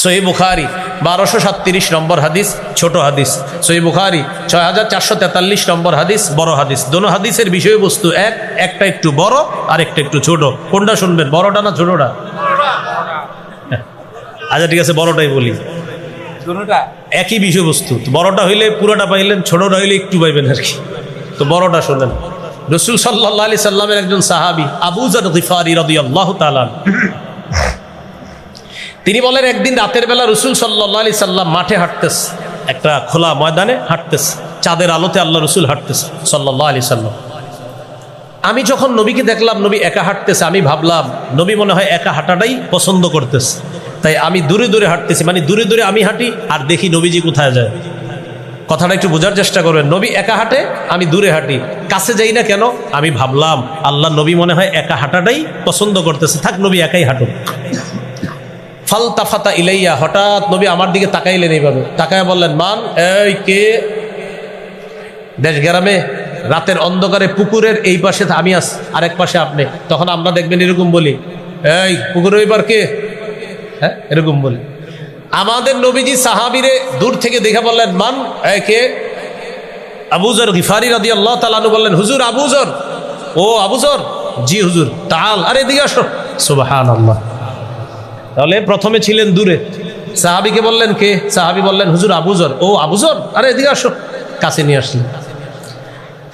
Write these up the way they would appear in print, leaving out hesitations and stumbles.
সহিহ বুখারী 1237 নম্বর হাদিস, ছোট হাদিস। সহিহ বুখারী 6443 নম্বর হাদিস, বড় হাদিস। দোনো হাদিসের বিষয়বস্তু এক, একটা একটু বড় আর একটা একটু ছোট। কোনটা শুনবেন, বড়টা না ছোটটা? আচ্ছা ঠিক আছে, বড়টাই বলি। একই বিষয়বস্তু, বড়টা হইলে পুরোটা পাইলেন, ছোটটা হইলে একটু পাইবেন আর কি। তো বড়টা শোনেন। রাসূল সাল্লাল্লাহু আলাইহি সাল্লামের একজন সাহাবী আবু যর গিফারী রাদিয়াল্লাহু তাআলা, তিনি বলেন একদিন রাতের বেলা রাসূল সাল্লাল্লাহু আলাইহি সাল্লাম মাঠে হাঁটতেছে, একটা খোলা ময়দানে হাঁটতেছে, চাঁদের আলোতে আল্লাহ রাসূল হাঁটতেছে সাল্লাল্লাহু আলাইহি সাল্লাম। আমি যখন নবীকে দেখলাম নবী একা হাঁটতেছে, আমি ভাবলাম নবী মনে হয় একা হাঁটাটাই পছন্দ করতেছে, তাই আমি দূরে দূরে হাঁটতেছি, মানে দূরে দূরে আমি হাঁটি আর দেখি নবীজি কোথায় যায়। কথাটা একটু বোঝার চেষ্টা করবেন। নবী একা হাঁটে, আমি দূরে হাঁটি, কাছে যাই না কেন? আমি ভাবলাম আল্লাহ নবী মনে হয় একা হাঁটাটাই পছন্দ করতেছে, থাক নবী একাই হাঁটুক। ফালতাফাতা ইলাইয়া, হঠাৎ নবী আমার দিকে তাকাইলেন, এইভাবে তাকায় বললেন, মান, এই কে? দেশ গ্রামে রাতের অন্ধকারে পুকুরের এই পাশে আমি আছি, আরেক পাশে আপনি। তখন আমরা দেখবেন এরকম বলি, এই পুকুরের ওই পার কে? হ্যাঁ, এরকম বলি। আমাদের নবীজি সাহাবীরে দূর থেকে দেখে বললেন, মান, এই কে? আবু যর গিফারী রাদিয়াল্লাহু তাআলা আনহু বললেন, হুজুর আবু যর। ও আবু যর, জি হুজুর। তাআল, আরে এদিকে আসো। সুবহানাল্লাহ। তাহলে প্রথমে ছিলেন দূরে, সাহাবীকে বললেন কে? সাহাবী বললেন হুজুর আবু যর। ও আবু যর, আরে এদিকে আসো। কাছে নিয়ে আসলেন।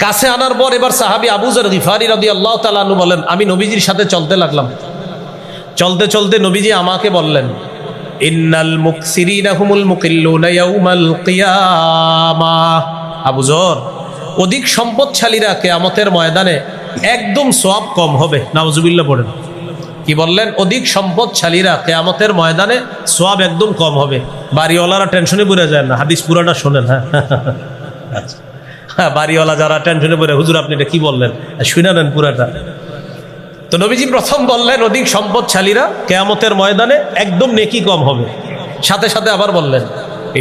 কাছে আনার পর এবার সাহাবী আবু যর গিফারী রাদিয়াল্লাহু তাআলা আনহু বলেন, আমি নবীজির সাথে চলতে লাগলাম। চলতে চলতে নবীজি আমাকে বললেন, ইন্নাল মুকসিরিনা হুমুল মুকিল্লুনা ইয়াউমাল কিয়ামাহ। আবু যর, অধিক সম্পদশালীরা কিয়ামতের ময়দানে একদম সওয়াব কম হবে। নাউজুবিল্লাহ পড়েন। কি বললেন? অধিক সম্পদশালীরা কিয়ামতের ময়দানে সওয়াব একদম কম হবে। বাড়িওয়ালারা টেনশনে পড়ে যায় না, হাদিস পুরাটা শোনেন। হ্যাঁ আচ্ছা, বাড়িওয়ালা যারা টেনশনে পড়ে, হুজুর আপনি এটা কি বললেন, শুনে নেন পুরাটা। তো নবীজি প্রথম বললেন অধিক সম্পদশালীরা কিয়ামতের ময়দানে একদম নেকি কম হবে। সাথে সাথে আবার বললেন,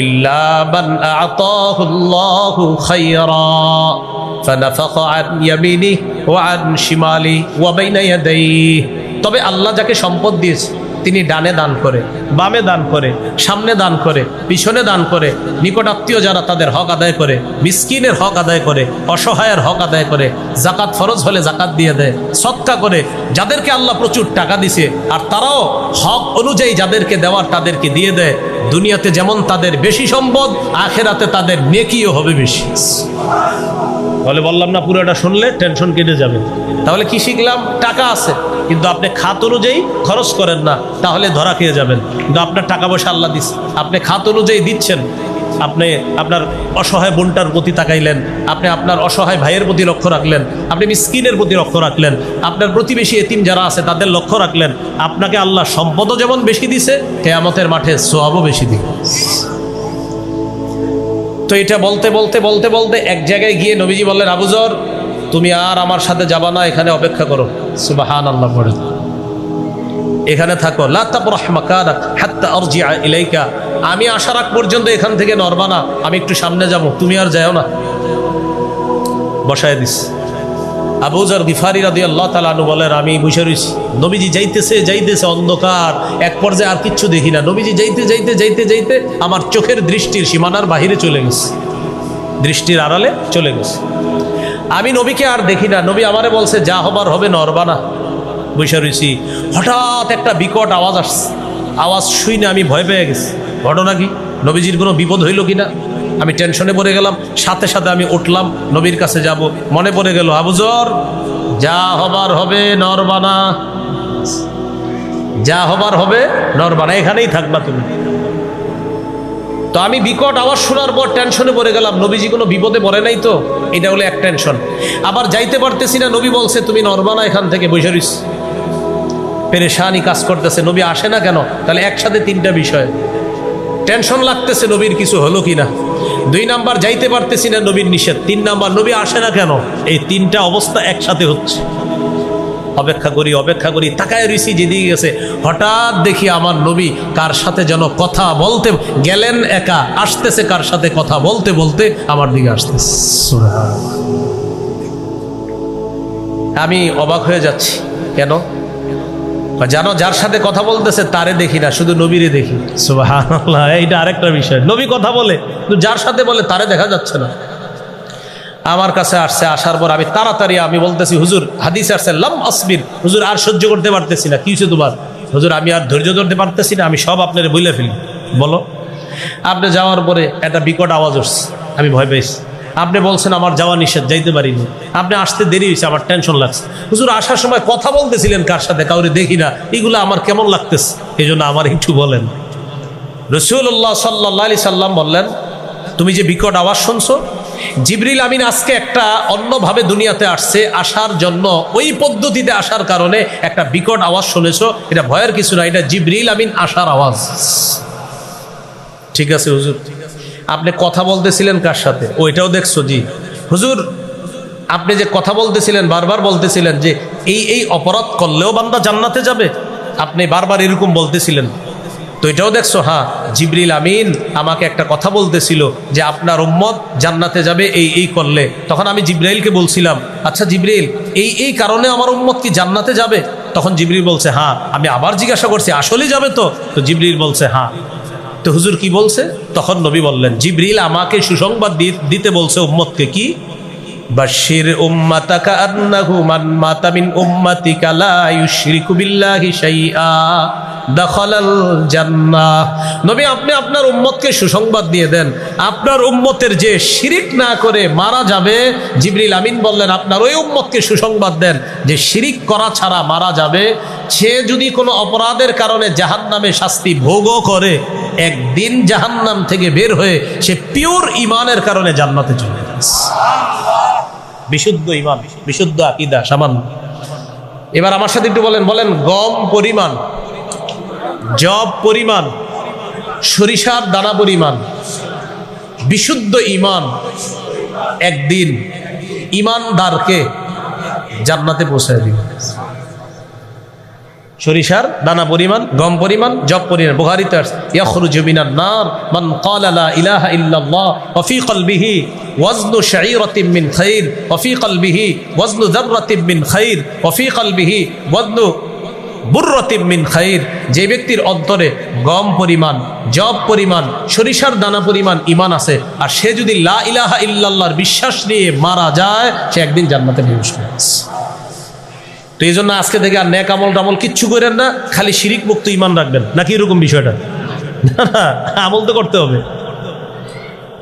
ইল্লা মান আতাহুল্লাহু খায়রা ফানাফাকা আন ইয়ামিনিহি ওয়া আন শিমালিহি ওয়া বাইনা ইয়াদাইহি। তবে আল্লাহ যাকে সম্পদ দিয়েছে তিনি ডানে দান করে, বামে দান করে, সামনে দান করে, পিছনে দান করে, নিকটাত্মীয় যারা তাদের হক আদায় করে, মিসকিনের হক আদায় করে, অসহায়ের হক আদায় করে, জাকাত ফরজ হলে জাকাত দিয়ে দেয়, সদকা করে, যাদেরকে আল্লাহ প্রচুর টাকা দিছে আর তারাও হক অনুযায়ী যাদেরকে দেওয়ার তাদেরকে দিয়ে দেয়। দুনিয়াতে যেমন তাদের বেশি সম্পদ, আখেরাতে তাদের নেকিও হবে বেশি। বলে বললাম না, পুরোটা শুনলে টেনশন কেটে যাবে। তাহলে কি শিখলাম? টাকা আছে কিন্তু আপনি খাত অনুযায়ী খরচ করেন না, তাহলে ধরা খেয়ে যাবেন। কিন্তু আপনার টাকা পয়সা আল্লাহ দিচ্ছে, আপনি খাত অনুযায়ী দিচ্ছেন। আপনি আপনার অসহায় বোনটার প্রতি তাকাইলেন, আপনি আপনার অসহায় ভাইয়ের প্রতি লক্ষ্য রাখলেন, আপনি মিসকিনের প্রতি লক্ষ্য রাখলেন, আপনার প্রতিবেশী এতিম যারা আছে তাদের লক্ষ্য রাখলেন। আপনাকে আল্লাহ সম্পদও যেমন বেশি দিছে, কিয়ামতের মাঠে সওয়াবও বেশি দিবে। তো এটা বলতে বলতে বলতে বলতে এক জায়গায় গিয়ে নবীজি বললেন, আবু যর তুমি আর আমার সাথে যাবা না, এখানে অপেক্ষা করো। সুবহানাল্লাহ পড়ে, এখানে থাকো। লা তাবরাহ মাকানাক হাত্তা আরজিআ ইলাইকা। আমি আসার আগ পর্যন্ত এখান থেকে নড়বা না, আমি একটু সামনে যাব, তুমি আর যাও না। বসায় দিস। আবু যর গিফারী রাদিয়াল্লাহু তাআলা আনহু বলেন, আমি বসে রইছি। নবীজি যাইতেছে যাইতেছে, অন্ধকার, এক পর্যায়ে আর কিচ্ছু দেখি না। নবীজি যাইতে যাইতে যাইতে যাইতে আমার চোখের দৃষ্টির সীমানার বাহিরে চলে গেছে, দৃষ্টির আড়ালে চলে গেছে। আমি নবীকে আর দেখি না। নবী আমারে বলছে, যা হবার হবে, নড়বা না। বসে রইছি। হঠাৎ একটা বিকট আওয়াজ আসছে। আওয়াজ শুনে আমি ভয় পেয়ে গেছি। ঘটনা কি? নবীজির কোনো বিপদ হইল কিনা? আমি টেনশনে পড়ে গেলাম। সাথে সাথে আমি উঠলাম, নবীর কাছে যাব। মনে পড়ে গেল, আবু যর যা হবার হবে, নড়বা না। যা হবার হবে, নড়বা না, এখানেই থাকবা তুমি। তো আমি বিকট আওয়াজ শোনার পর টেনশনে পড়ে গেলাম, নবীজি কোনো বিপদে পড়ে নাই তো? এটা হলো এক টেনশন। আবার যাইতে পারতেছি না, নবী বলছে তুমি নড়বা না, এখান থেকে বসে রইস। পেরেশানি কাজ করতেছে, নবী আসে না কেন? তাহলে একসাথে তিনটা বিষয়। টেনশন লাগতেছে নবীর কিছু হলো কিনা, 2 নাম্বার যাইতে পারতেছি না, নবীর নিষেধ, 3 নাম্বার নবী আসে না কেন। এই তিনটা অবস্থা একসাথে হচ্ছে। অপেক্ষা করি, তাকায় রইছি যেদিকে গেছে। হঠাৎ দেখি আমার নবী কার সাথে যেন কথা বলতে গেলেন, একা আসতেছে, কার সাথে কথা বলতে বলতে আমার দিকে আসতেছে। আমি অবাক হয়ে যাচ্ছি। কেন? জানো যার সাথে কথা বলতেছে তারে দেখি না, শুধু নবীরে দেখি। সুবহানাল্লাহ, এইটা আরেকটা বিষয়। নবী কথা বলে, কিন্তু যার সাথে বলে তারে দেখা যাচ্ছে না। আমার কাছে আসছে, আসার পর আমি তাড়াতাড়ি আমি বলতেছি, হুজুর হাদিসে আসছে লাম আসবির, হুজুর আর সহ্য করতে পারতেছি না। কি হয়েছে তোমার? হুজুর আমি আর ধৈর্য ধরতে পারতেছি না, আমি সব আপনারে বলে ফেলি। বলো। আপনি যাওয়ার পরে একটা বিকট আওয়াজ উঠছে, আমি ভয় পেয়েছি। আপনি বলছেন আমার যাওয়া নিষেধ, যাইতে পারিনি। আপনি আসতে দেরি হয়েছে, আমার টেনশন লাগছে। হুজুর আসার সময় কথা বলতেছিলেন কার সাথে, কাউরে দেখি না, এগুলো আমার কেমন লাগতেছে, এই জন্য আমার একটু বলেন। রাসূলুল্লাহ সাল্লাল্লাহু আলাইহি সাল্লাম বললেন, তুমি যে বিকট আওয়াজ শুনছো, জিবরিল আমিন আজকে একটা অন্যভাবে দুনিয়াতে আসছে, আসার জন্য ওই পদ্ধতিতে আসার কারণে একটা বিকট আওয়াজ শুনেছো। এটা ভয়ের কিছু না, এটা জিবরিল আমিন আসার আওয়াজ। ঠিক আছে হুজুর, আপনি কথা বলতেছিলেন কার সাথে, ওইটাও দেখছো? জি হুজুর, আপনি যে কথা বলতেছিলেন, বারবার বলতেছিলেন যে এই এই অপরাধ করলেও বান্দা জান্নাতে যাবে, আপনি বারবার এরকম বলতেছিলেন, তো এটাও দেখছো? হ্যাঁ, জিবরিল আমিন আমাকে একটা কথা বলতেছিল যে আপনার উম্মত জান্নাতে যাবে এই এই করলে। তখন আমি জিবরাইলকে বলছিলাম, আচ্ছা জিবরিল, এই এই কারণে আমার উম্মত কি জান্নাতে যাবে? তখন জিবরিল বলছে হ্যাঁ। আমি আবার জিজ্ঞাসা করছি, আসলেই যাবে তো? তো জিবরিল বলছে হ্যাঁ। তো হুজুর কি বলছে? তখন নবী বললেন, জিবরিল আমাকে সুসংবাদ দিতে বলছে উম্মতকে, কি? বাশির উম্মাতাকা আন্নাহু মান মাতা মিন উম্মাতিকা লা ইউশরিকু বিল্লাহি শাইআ দাখালাল জান্নাহ। নবী আপনি আপনার উম্মতকে সুসংবাদ দিয়ে দেন, আপনার উম্মতের যে শিরিক না করে মারা যাবে, জিবরিল আমিন বললেন আপনার ওই উম্মতকে সুসংবাদ দেন যে শিরিক করা ছাড়া মারা যাবে। সে যদি কোনো অপরাধের কারণে জাহান্নামে শাস্তি ভোগও করে, একদিন জাহান্নাম থেকে বের হয়ে সে পিওর ঈমানের কারণে জান্নাতে চলে যাবে। বিশুদ্ধ ঈমান, বিশুদ্ধ আকীদা। সামান্য এবার আমার সাথে একটু বলেন, বলেন গম পরিমাণ, জব পরিমাণ, সরিষার দানা পরিমাণ বিশুদ্ধ ঈমান একদিন ঈমানদারকে জান্নাতে পৌঁছায় দিবে। সরিষার দানা পরিমাণ, গম পরিমাণ, জব পরিমাণ। বুখারীতে আছে, ইয়াখরুজু মিনান নার মান ক্বালা লা ইলাহা ইল্লাল্লাহ ওয়া ফী কলবিহি ওয়াজনু শাঈরাতিন মিন খাইর ওয়া ফী কলবিহি ওয়াজনু যাররাতিন মিন খাইর ওয়া ফী কলবিহি ওয়াজনু বুররাতিন মিন খাইর। যে ব্যক্তির অন্তরে গম পরিমাণ, জব পরিমাণ, সরিষার দানা পরিমাণ ঈমান আছে, আর সে যদি লা ইলাহা ইল্লাল্লাহর বিশ্বাস নিয়ে মারা যায়, সে একদিন জান্নাতে প্রবেশ করবে। তো এই জন্য আজকে থেকে আর নেক আমল টামল কিচ্ছু করেন না, খালি শিরিক মুক্ত ঈমান রাখবেন, নাকি এরকম বিষয়টা? না, আমল তো করতে হবে,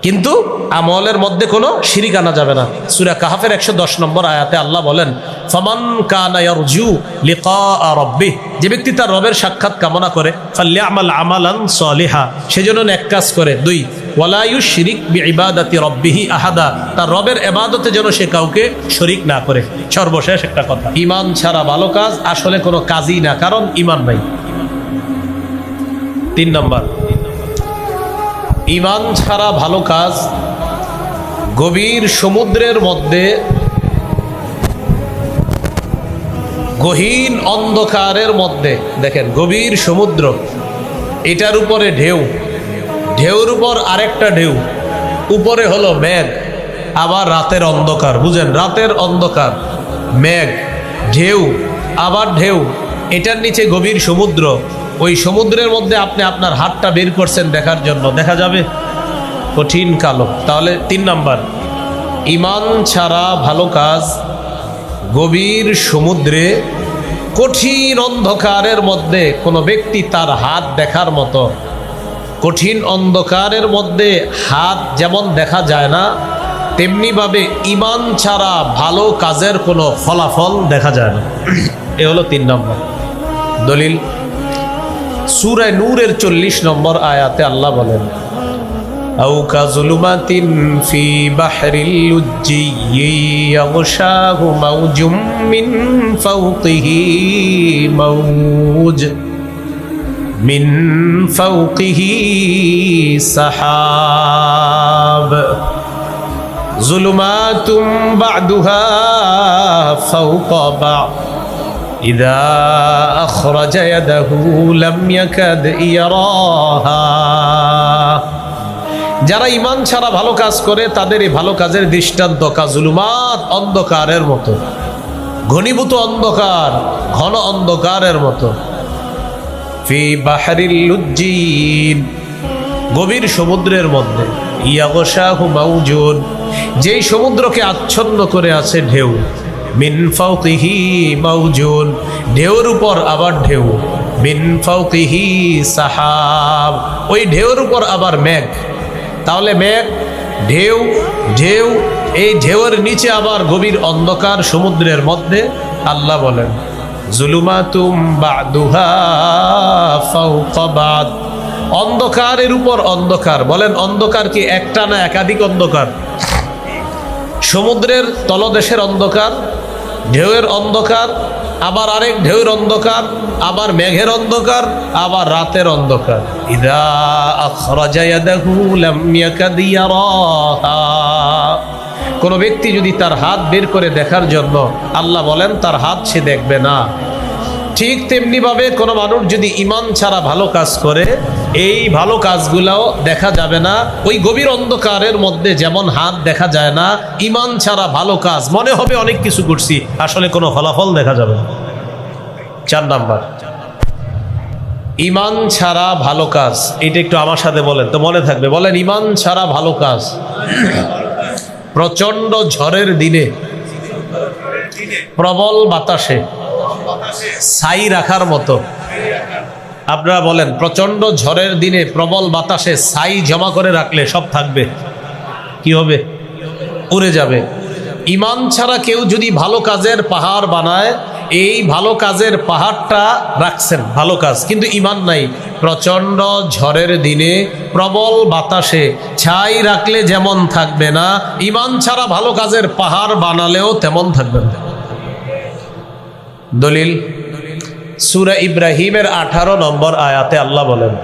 কিন্তু আমলের মধ্যে কোনো শিরিক আনা যাবে না। সূরা কাহফের 110 নম্বর আয়াতে আল্লাহ বলেন, ফামান কানা ইয়ারজু লিকা রাব্বিহ, যে ব্যক্তি তার রবের সাক্ষাৎ কামনা করে, ফালইআমাল আমালান সলিহা, সেজন্য নেক কাজ করে। 2, ওয়ালা ইউশরিক বিইবাদাতি রাব্বিহি আহাদা, তার রবের ইবাদতে যেন সে কাউকে শরীক না করে। সর্বশেষ একটা কথা, ঈমান ছাড়া ভালো কাজ আসলে কোনো কাজই না, কারণ ঈমান নাই। 3 নম্বর, ঈমান ছাড়া ভালো কাজ গভীর সমুদ্রের মধ্যে, গহীন অন্ধকারের মধ্যে। দেখেন গভীর সমুদ্র, এটার উপরে ঢেউ, ঢেউর উপর আরেকটা ঢেউ, উপরে হলো মেঘ, আবার রাতের অন্ধকার। বুঝেন, রাতের অন্ধকার, মেঘ, ঢেউ, আবার ঢেউ, এটার নিচে গভীর সমুদ্র। ওই সমুদ্রের মধ্যে আপনি আপনার হাতটা বের করছেন দেখার জন্য, দেখা যাবে? কঠিন কালো। তাহলে 3 নাম্বার, ঈমান ছাড়া ভালো কাজ গভীর সমুদ্রে, কঠিন অন্ধকারের মধ্যে কোনো ব্যক্তি তার হাত দেখার মতো। কঠিন অন্ধকারের মধ্যে হাত যেমন দেখা যায় না, তেমনিভাবে ঈমান ছাড়া ভালো কাজের কোনো ফলাফল দেখা যায় না। এ হলো 3 নম্বর দলিল। সূরা নূরের 40 নম্বর আয়াতে আল্লাহ বলেন, আও কাযুলুমাতিন ফি বাহরিল লুজ্জি ইয়াগশাহু মাওজুম মিন ফাওকিহি মাওজ মিন ফাওকিহি সাহাব যুলুমাতুম বা'দুহা ফাওকা বা'দ ইযা আখরাজা ইয়াদাহু লাম ইয়াকাদ ইয়ারাহা। যারা ঈমান ছাড়া ভালো কাজ করে তাদের এই ভালো কাজের দৃষ্টান্ত কাযুলুমাত, অন্ধকারের মতো, ঘনীভূত অন্ধকার, ঘন অন্ধকারের মতো। ফি বাহরিল লুজ্জিন, গভীর সমুদ্রের মধ্যে, ইয়াগশাহু মাউজুন, যেই সমুদ্রকে আচ্ছন্ন করে আছে ঢেউ, মিন ফাওকিহি মাউজুন, ঢেউর উপর আবার ঢেউ, মিন ফাওকিহি সাহাব, ওই ঢেউর উপর আবার মেঘ। তাহলে মেঘ, ঢেউ, ঢেউ, এই ঢেউয়ের নিচে আবার গভীর অন্ধকার সমুদ্রের মধ্যে। আল্লাহ বলেন জুলুমাতুম বা'দুহা ফাওকা বা'দ, অন্ধকারের উপর অন্ধকার। বলেন অন্ধকার কি একটা না একাধিক অন্ধকার? সমুদ্রের তলদেশের অন্ধকার, ঢেউয়ের অন্ধকার, আবার আরেক ঢেউয়ের অন্ধকার, আবার মেঘের অন্ধকার, আবার রাতের অন্ধকার। ইদা আখরাজা ইয়াদাহু লাম ইয়াকাদ ইয়ারাহা, কোন ব্যক্তি যদি তার হাত বের করে দেখার জন্য, আল্লাহ বলেন তার হাত সে দেখবে না। ঠিক তেমনি ভাবে কোনো মানুষ যদি ঈমান ছাড়া ভালো কাজ করে, এই ভালো কাজগুলাও দেখা যাবে না। ওই গভীর অন্ধকারের মধ্যে যেমন হাত দেখা যায় না, ঈমান ছাড়া ভালো কাজ মনে হবে অনেক কিছু করছি, আসলে কোনো ফলাফল দেখা যাবে না। 4 নাম্বার, ঈমান ছাড়া ভালো কাজ। এটা একটু আমার সাথে বলেন তো, মনে থাকবে। বলেন ঈমান ছাড়া ভালো কাজ। প্রচন্ড ঝড়ের দিনে, প্রবল বাতাসে ছাই রাখার মতো। আপনারা বলেন প্রচন্ড ঝড়ের দিনে প্রবল বাতাসে ছাই জমা করে রাখলে সব থাকবে, কি হবে? উড়ে যাবে। ঈমান ছাড়া কেউ যদি ভালো কাজের পাহাড় বানায়, এই ভালো কাজের পাহাড়টা রাখছেন ভালো কাজ, কিন্তু ঈমান নাই। প্রচন্ড ঝড়ের দিনে প্রবল বাতাসে ছাই রাখলে যেমন থাকবে না, ঈমান ছাড়া ভালো কাজের পাহাড় বানালেও তেমন থাকবে না। দলিল সূরা ইব্রাহিমের 18 নম্বর আয়াতে আল্লাহ বলেন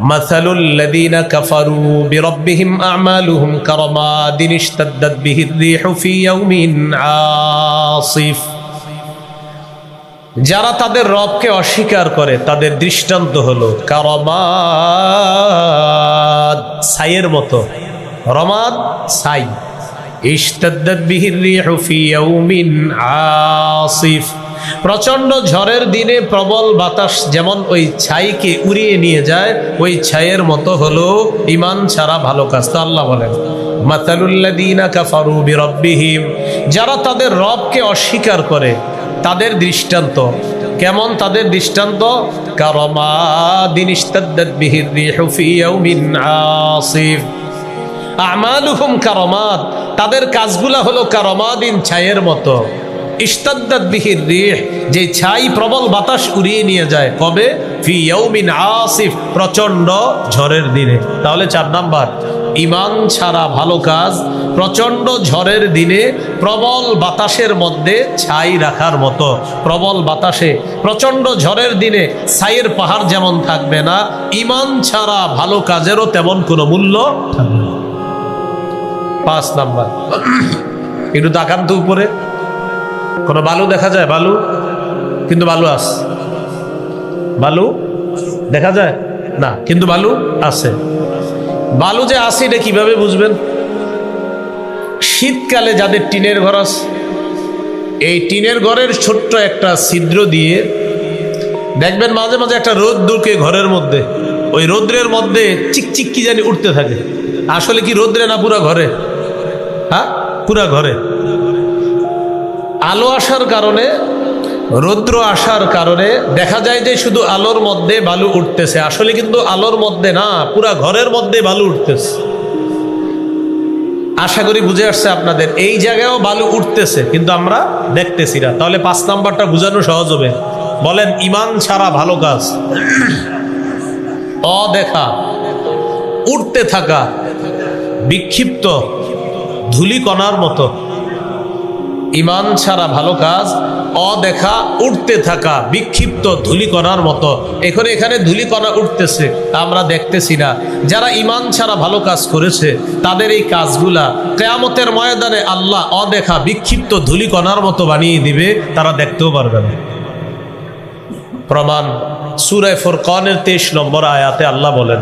মাসালুল লাযীনা কাফারু বিরাব্বিহিম আ'মালুহুম কারামাদিন ইশতাদ্দাত বিহির রিহু ফি ইয়াউমিন আসিফ, যারা তাদের রবকে অস্বীকার করে তাদের দৃষ্টান্ত হলো কারামাদ, ছাইয়ের মতো। রমাদ ছাই, ইশতাদ্দাত বিহির রিহু ফি ইয়াউমিন আসিফ, প্রচন্ড ঝড়ের দিনে প্রবল বাতাস যেমন ওই ছাইকে উড়িয়ে নিয়ে যায়, ওই ছাইয়ের মতো হলো ঈমান ছাড়া ভালো কাজ। তো আল্লাহ বলেন মাসালুল লাযীনা কাফারু বিরাব্বিহিম, যারা তাদের রবকে অস্বীকার করে তাদের দৃষ্টান্ত কেমন? তাদের দৃষ্টান্ত কারামাদিন ইশতাদ্দাত বিহির রিহু ফি ইয়াউমিন আসিফ, আমালুহুম কারামাদ, তাদের কাজগুলা হলো কারামাদিন, ছাইয়ের মতো। ইশতাদ্দাত বিহির রিহ, যে ছাই প্রবল বাতাস উড়িয়ে নিয়ে যায়, কবে? ফি ইয়াউমিন আসিফ, প্রচন্ড ঝড়ের দিনে। তাহলে 4 নাম্বার, ঈমান ছাড়া ভালো কাজ প্রচন্ড ঝড়ের দিনে প্রবল বাতাসের মধ্যে ছাই রাখার মতো। প্রবল বাতাসে প্রচন্ড ঝড়ের দিনে ছাইয়ের পাহাড় যেমন থাকবে না, ঈমান ছাড়া ভালো কাজেরও তেমন কোনো মূল্য থাকবে না। 5 নাম্বার, একটু তাকান তো উপরে, কোনো বালু দেখা যায়? বালু, কিন্তু বালু আছে। বালু দেখা যায় না, কিন্তু বালু আছে। বালু যে আছে এটা কিভাবে বুঝবেন? শীতকালে যাদের টিনের ঘর আছে, এই টিনের ঘরের ছোট্ট একটা ছিদ্র দিয়ে দেখবেন মাঝে মাঝে একটা রোদ ঢুকে ঘরের মধ্যে, ওই রোদ্রের মধ্যে চিকচিক কি জানি উঠতে থাকে। আসলে কি রোদ্রে না পুরা ঘরে? হ্যাঁ, পুরা ঘরে। আলো আসার কারণে, রৌদ্র আসার কারণে দেখা যায় যে শুধু আলোর মধ্যে বালু উঠতেছে, আসলে কিন্তু আলোর মধ্যে না, পুরা ঘরের মধ্যে বালু উঠতেছে। আশা করি বুঝে আসছে আপনাদের। এই জায়গায়ও বালু উঠতেছে কিন্তু আমরা দেখতেছি না। তাহলে 5 নাম্বারটা বোঝানো সহজ হবে। বলেন ঈমান ছাড়া ভালো কাজ অদেখা, উঠতে থাকা, বিক্ষিপ্ত ধূলিকণার মতো। ঈমান ছাড়া ভালো কাজ অদেখা, উঠতে থাকা, বিক্ষিপ্ত ধূলিকণার মতো। এখানে ধূলিকণা উঠতেছে, আমরা দেখতেছি না। যারা ঈমান ছাড়া ভালো কাজ করেছে তাদের এই কাজগুলা কিয়ামতের ময়দানে আল্লাহ অদেখা বিক্ষিপ্ত ধূলিকণার মতো বানিয়ে দিবে, তারা দেখতেও পারবে না। প্রমাণ সূরা ফুরকানের 23 নম্বর আয়াতে আল্লাহ বলেন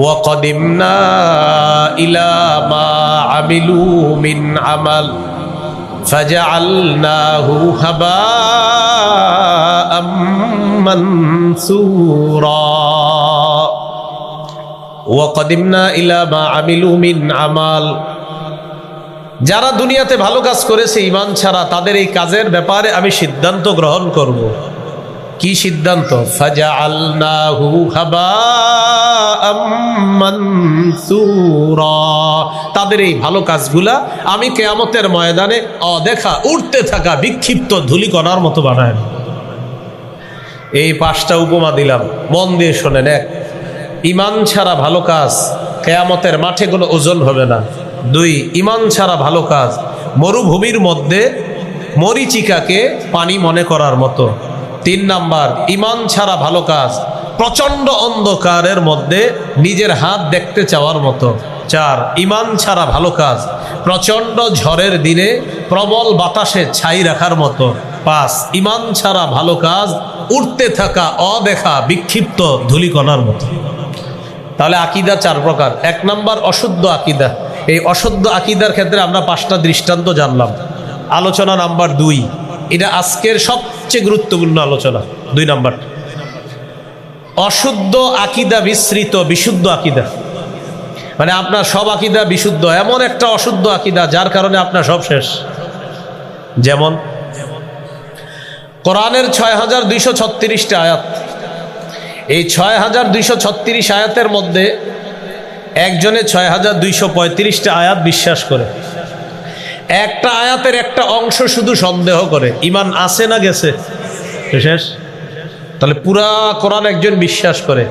ওয়াকাদিমনা ইলা মা আমিলু মিন আমাল ফাজআলনাহু হাবাআম মানসুরা ওয়া কাদিমনা ইলা মা আমিলু মিন আমাল। যারা দুনিয়াতে ভালো কাজ করেছে ঈমান ছাড়া, তাদের এই কাজের ব্যাপারে আমি সিদ্ধান্ত গ্রহণ করব। কি সিদ্ধান্ত? ফাজআলনাহু হাবাআম মানসুরা, তাদের এই ভালো কাজগুলা আমি কিয়ামতের ময়দানে অদেখা উড়তে থাকা বিক্ষিপ্ত ধূলিকণার মতো বানায়। এই 5টা উপমা দিলাম, মন দিয়ে শোনেন। 1, ঈমান ছাড়া ভালো কাজ কিয়ামতের মাঠে কোনো ওজন হবে না। 2, ঈমান ছাড়া ভালো কাজ মরুভূমির মধ্যে মরীচিকাকে পানি মনে করার মতো। 3 নাম্বার, ঈমান ছাড়া ভালো কাজ প্রচণ্ড অন্ধকারের মধ্যে নিজের হাত দেখতে চাওয়ার মতো। 4, ঈমান ছাড়া ভালো কাজ প্রচণ্ড ঝড়ের দিনে প্রবল বাতাসে ছাই রাখার মতো। 5, ঈমান ছাড়া ভালো কাজ উঠতে থাকা অদেখা বিক্ষিপ্ত ধূলিকণার মতো। তাহলে আকীদা 4 প্রকার। 1 নাম্বার অশুদ্ধ আকীদা। এই অশুদ্ধ আকীদার ক্ষেত্রে আমরা 5টা দৃষ্টান্ত জানলাম। আলোচনা নাম্বার 2, এটা আজকের সবচেয়ে গুরুত্বপূর্ণ আলোচনা। 2 নাম্বার, অশুদ্ধ আকীদা মিশ্রিত বিশুদ্ধ আকীদা। মানে আপনার সব আকীদা বিশুদ্ধ, এমন একটা অশুদ্ধ আকীদা যার কারণে আপনার সব শেষ। যেমন কোরআনের 6236টা আয়াত। এই 6236 আয়াতের মধ্যে একজনে 6235টা আয়াত বিশ্বাস করে। একটা আয়াতের একটা অংশ শুধু সন্দেহ করে, ঈমান আছে না গেছে? শেষ। তাহলে পুরা কোরআন একজন বিশ্বাস করে,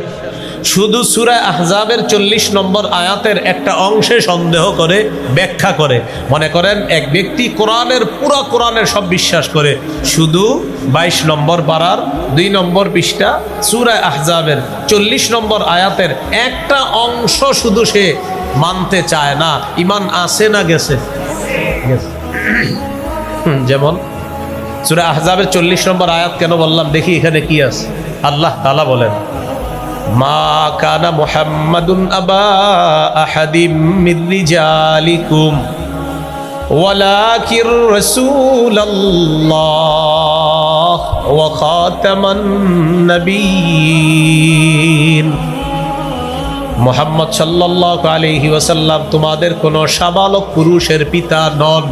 শুধু সূরা আহজাবের 40 নম্বর আয়াতের একটা অংশে সন্দেহ করে, ব্যাখ্যা করে। মনে করেন এক ব্যক্তি পুরা কোরআনের সব বিশ্বাস করে, শুধু 22 নম্বর পারার 2 নম্বর পৃষ্ঠা সূরা আহজাবের 40 নম্বর আয়াতের একটা অংশ শুধু সে মানতে চায় না। ঈমান আছে না গেছে? যেমন সূরা আহজাবের 40 নম্বর আয়াত কেন বললাম, দেখি এখানে কি আছে। আল্লাহ তাআলা বলেন, মা কানা মুহাম্মাদুন আবা আহাদিম মির রিজালিকুম ওয়ালাকির রাসূলুল্লাহ ওয়া খাতামান নাবিয়্যিন। মুহাম্মদ সাল্লাল্লাহু আলাইহি ওয়াসাল্লাম তোমাদের কোনো সাবালক পুরুষের পিতা নন।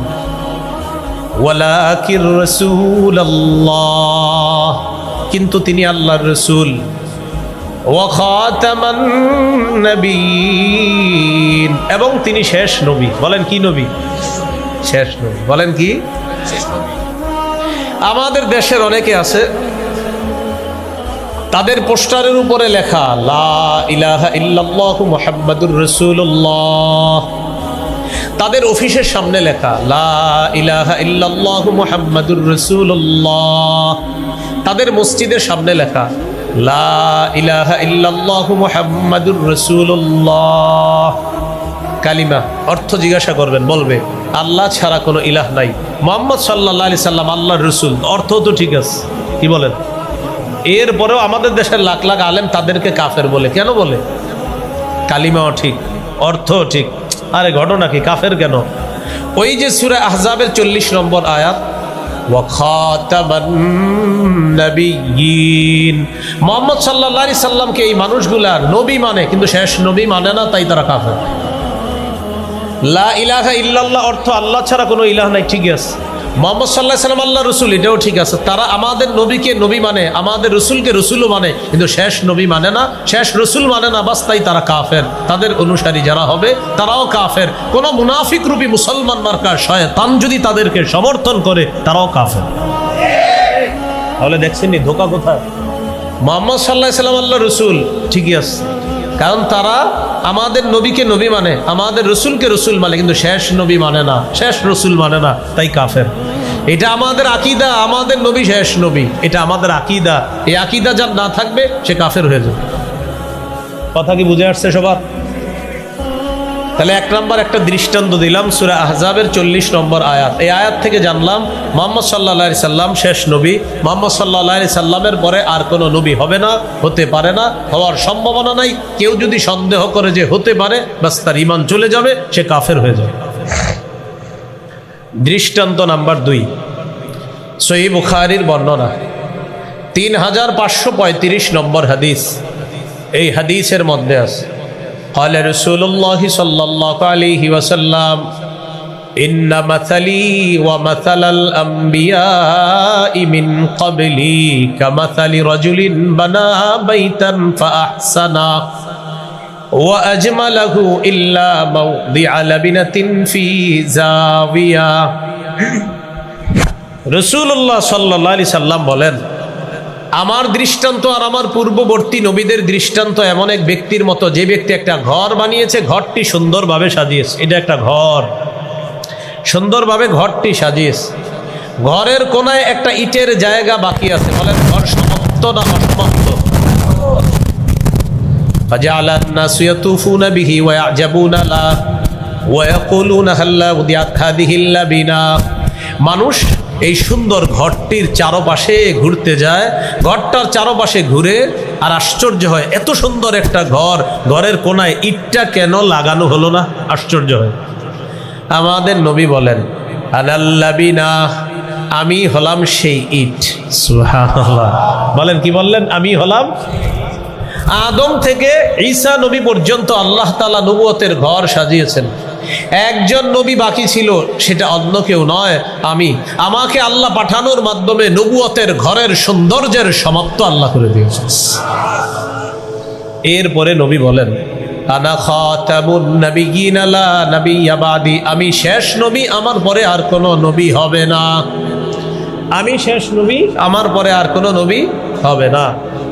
ওয়ালাকির রাসূলুল্লাহ, কিন্তু তিনি আল্লাহর রাসূল। ওয়া খাতামান নাবিয়্যিন, এবং তিনি শেষ নবী। বলেন কি নবী? শেষ নবী। বলেন কি? শেষ নবী। আমাদের দেশের অনেকে আছে, তাদের পোস্টারের উপরে লেখা লা ইলাহা ইল্লাল্লাহু মুহাম্মাদুর রাসূলুল্লাহ। তাদের অফিসের সামনে লেখা লা ইলাহা ইল্লাল্লাহু মুহাম্মাদুর রাসূলুল্লাহ। তাদের মসজিদের সামনে লেখা লা ইলাহা ইল্লাল্লাহু মুহাম্মাদুর রাসূলুল্লাহ। কালিমা অর্থ জিজ্ঞাসা করবেন, বলবে আল্লাহ ছাড়া কোনো ইলাহ নাই, মুহাম্মদ সাল্লাল্লাহু আলাইহি সাল্লাম আল্লাহর রাসূল। অর্থ তো ঠিক আছে, কি বলেন? এরপরেও আমাদের দেশের লাখ লাখ আলেম তাদেরকে কাফের বলে। কেন বলে? কালিমাও ঠিক, অর্থও ঠিক। আরে ঘটনা কি, কাফের কেন? ওই যে সূরা আহজাবের 40 নম্বর আয়াত, ওয়া খাতামান নাবিয়্যিন, মুহাম্মদ সাল্লাল্লাহু আলাইহি সাল্লামকে এই মানুষগুলা নবী মানে, কিন্তু শেষ নবী মানে না, তাই তারা কাফের। লা ইলাহা ইল্লাল্লাহ অর্থ আল্লাহ ছাড়া কোনো ইলাহ নাই, ঠিক আছে। মুহাম্মদ সাল্লাল্লাহু আলাইহি সাল্লাম আল্লাহর রাসূল, এটাও ঠিক আছে। তারা আমাদের নবীকে নবী মানে, আমাদের রাসূলকে রাসূলও মানে, কিন্তু শেষ নবী মানে না, শেষ রাসূল মানে না, বাস তাই তারা কাফের। তাদের অনুসারী যারা হবে তারাও কাফের। কোন মুনাফিক রূপী মুসলমান মার্কা শয়তান যদি তাদেরকে সমর্থন করে, তারাও কাফের। তাহলে দেখছেন নি ধোঁকা কোথায়? মুহাম্মদ সাল্লাল্লাহু আলাইহি সাল্লাম আল্লাহর রাসূল, ঠিকই আছে, কারণ তারা আমাদের নবীকে নবী মানে, আমাদের রসুলকে রসুল মানে, কিন্তু শেষ নবী মানে না, শেষ রসুল মানে না, তাই কাফের। এটা আমাদের আকীদা, আমাদের নবী শেষ নবী, এটা আমাদের আকীদা। এই আকীদা যার না থাকবে সে কাফের হয়ে যাবে। কথা কি বুঝে আসছে সবার? তাহলে 1 নাম্বার একটা দৃষ্টান্ত দিলাম, সূরা আহজাবের 40 নম্বর আয়াত। এই আয়াত থেকে জানলাম মুহাম্মদ সাল্লাল্লাহু আলাইহি সাল্লাম শেষ নবী। মুহাম্মদ সাল্লাল্লাহু আলাইহি সাল্লামের পরে আর কোনো নবী হবে না, হতে পারে না, হওয়ার সম্ভাবনা নাই। কেউ যদি সন্দেহ করে যে হতে পারে, বাস তার ঈমান চলে যাবে, সে কাফের হয়ে যাবে। দৃষ্টান্ত নাম্বার 2, সহিহ বুখারীর বর্ণনা 3535 নম্বর হাদিস। এই হাদিসের মধ্যে আছে قال رسول الله صلى الله عليه وسلم إن مثلي ومثل الأنبياء من قبلي كمثل رجل بنى بيتا فأحسنه وأجمله إلا موضع لبنة في زاوية। রাসূলুল্লাহ সাল্লাল্লাহু আলাইহি সাল্লাম বলেন, আমার দৃষ্টান্ত আর আমার পূর্ববর্তী নবীদের দৃষ্টান্ত এমন এক ব্যক্তির মতো, যে ব্যক্তি একটা ঘর বানিয়েছে, ঘরটি সুন্দরভাবে সাজিয়েছে। এটা একটা ঘর, সুন্দরভাবে ঘরটি সাজিয়েছে। ঘরের কোনায় একটা ইটের জায়গা বাকি আছে। বলেন ঘর সমাপ্ত না অসমাপ্ত? فجعل الناس يطوفون به ويعجبون له ويقولون هل وضعت هذه اللبنة। মানুষ এই সুন্দর ঘরটির চারপাশে ঘুরতে যায়, ঘরটার চারপাশে ঘুরে আর আশ্চর্য হয়, এত সুন্দর একটা ঘর, ঘরের কোনায় ইটটা কেন লাগানো হলো না? আশ্চর্য হয়। আমাদের নবী বলেন, আনাল্লাবিনা, আমি হলাম সেই ইট। সুবহানাল্লাহ। বলেন কি বললেন? আমি হলাম। আদম থেকে ঈসা নবী পর্যন্ত আল্লাহ তাআলা নবুয়তের ঘর সাজিয়েছেন। একজন নবী বাকি ছিল, সেটা অন্য কেউ নয়, আমি। আমাকে আল্লাহ পাঠানোর মাধ্যমে নবুয়তের ঘরের সৌন্দর্যের সমাপ্ত আল্লাহ করে দিয়েছেন। এরপরে নবী বলেন, আনা খাতামুন নাবিয়্যিন লা নাবিয়্যা বাদি, আমি শেষ নবী, আমার পরে আর কোনো নবী হবে না। আমি শেষ নবী, আমার পরে আর কোনো নবী হবে না।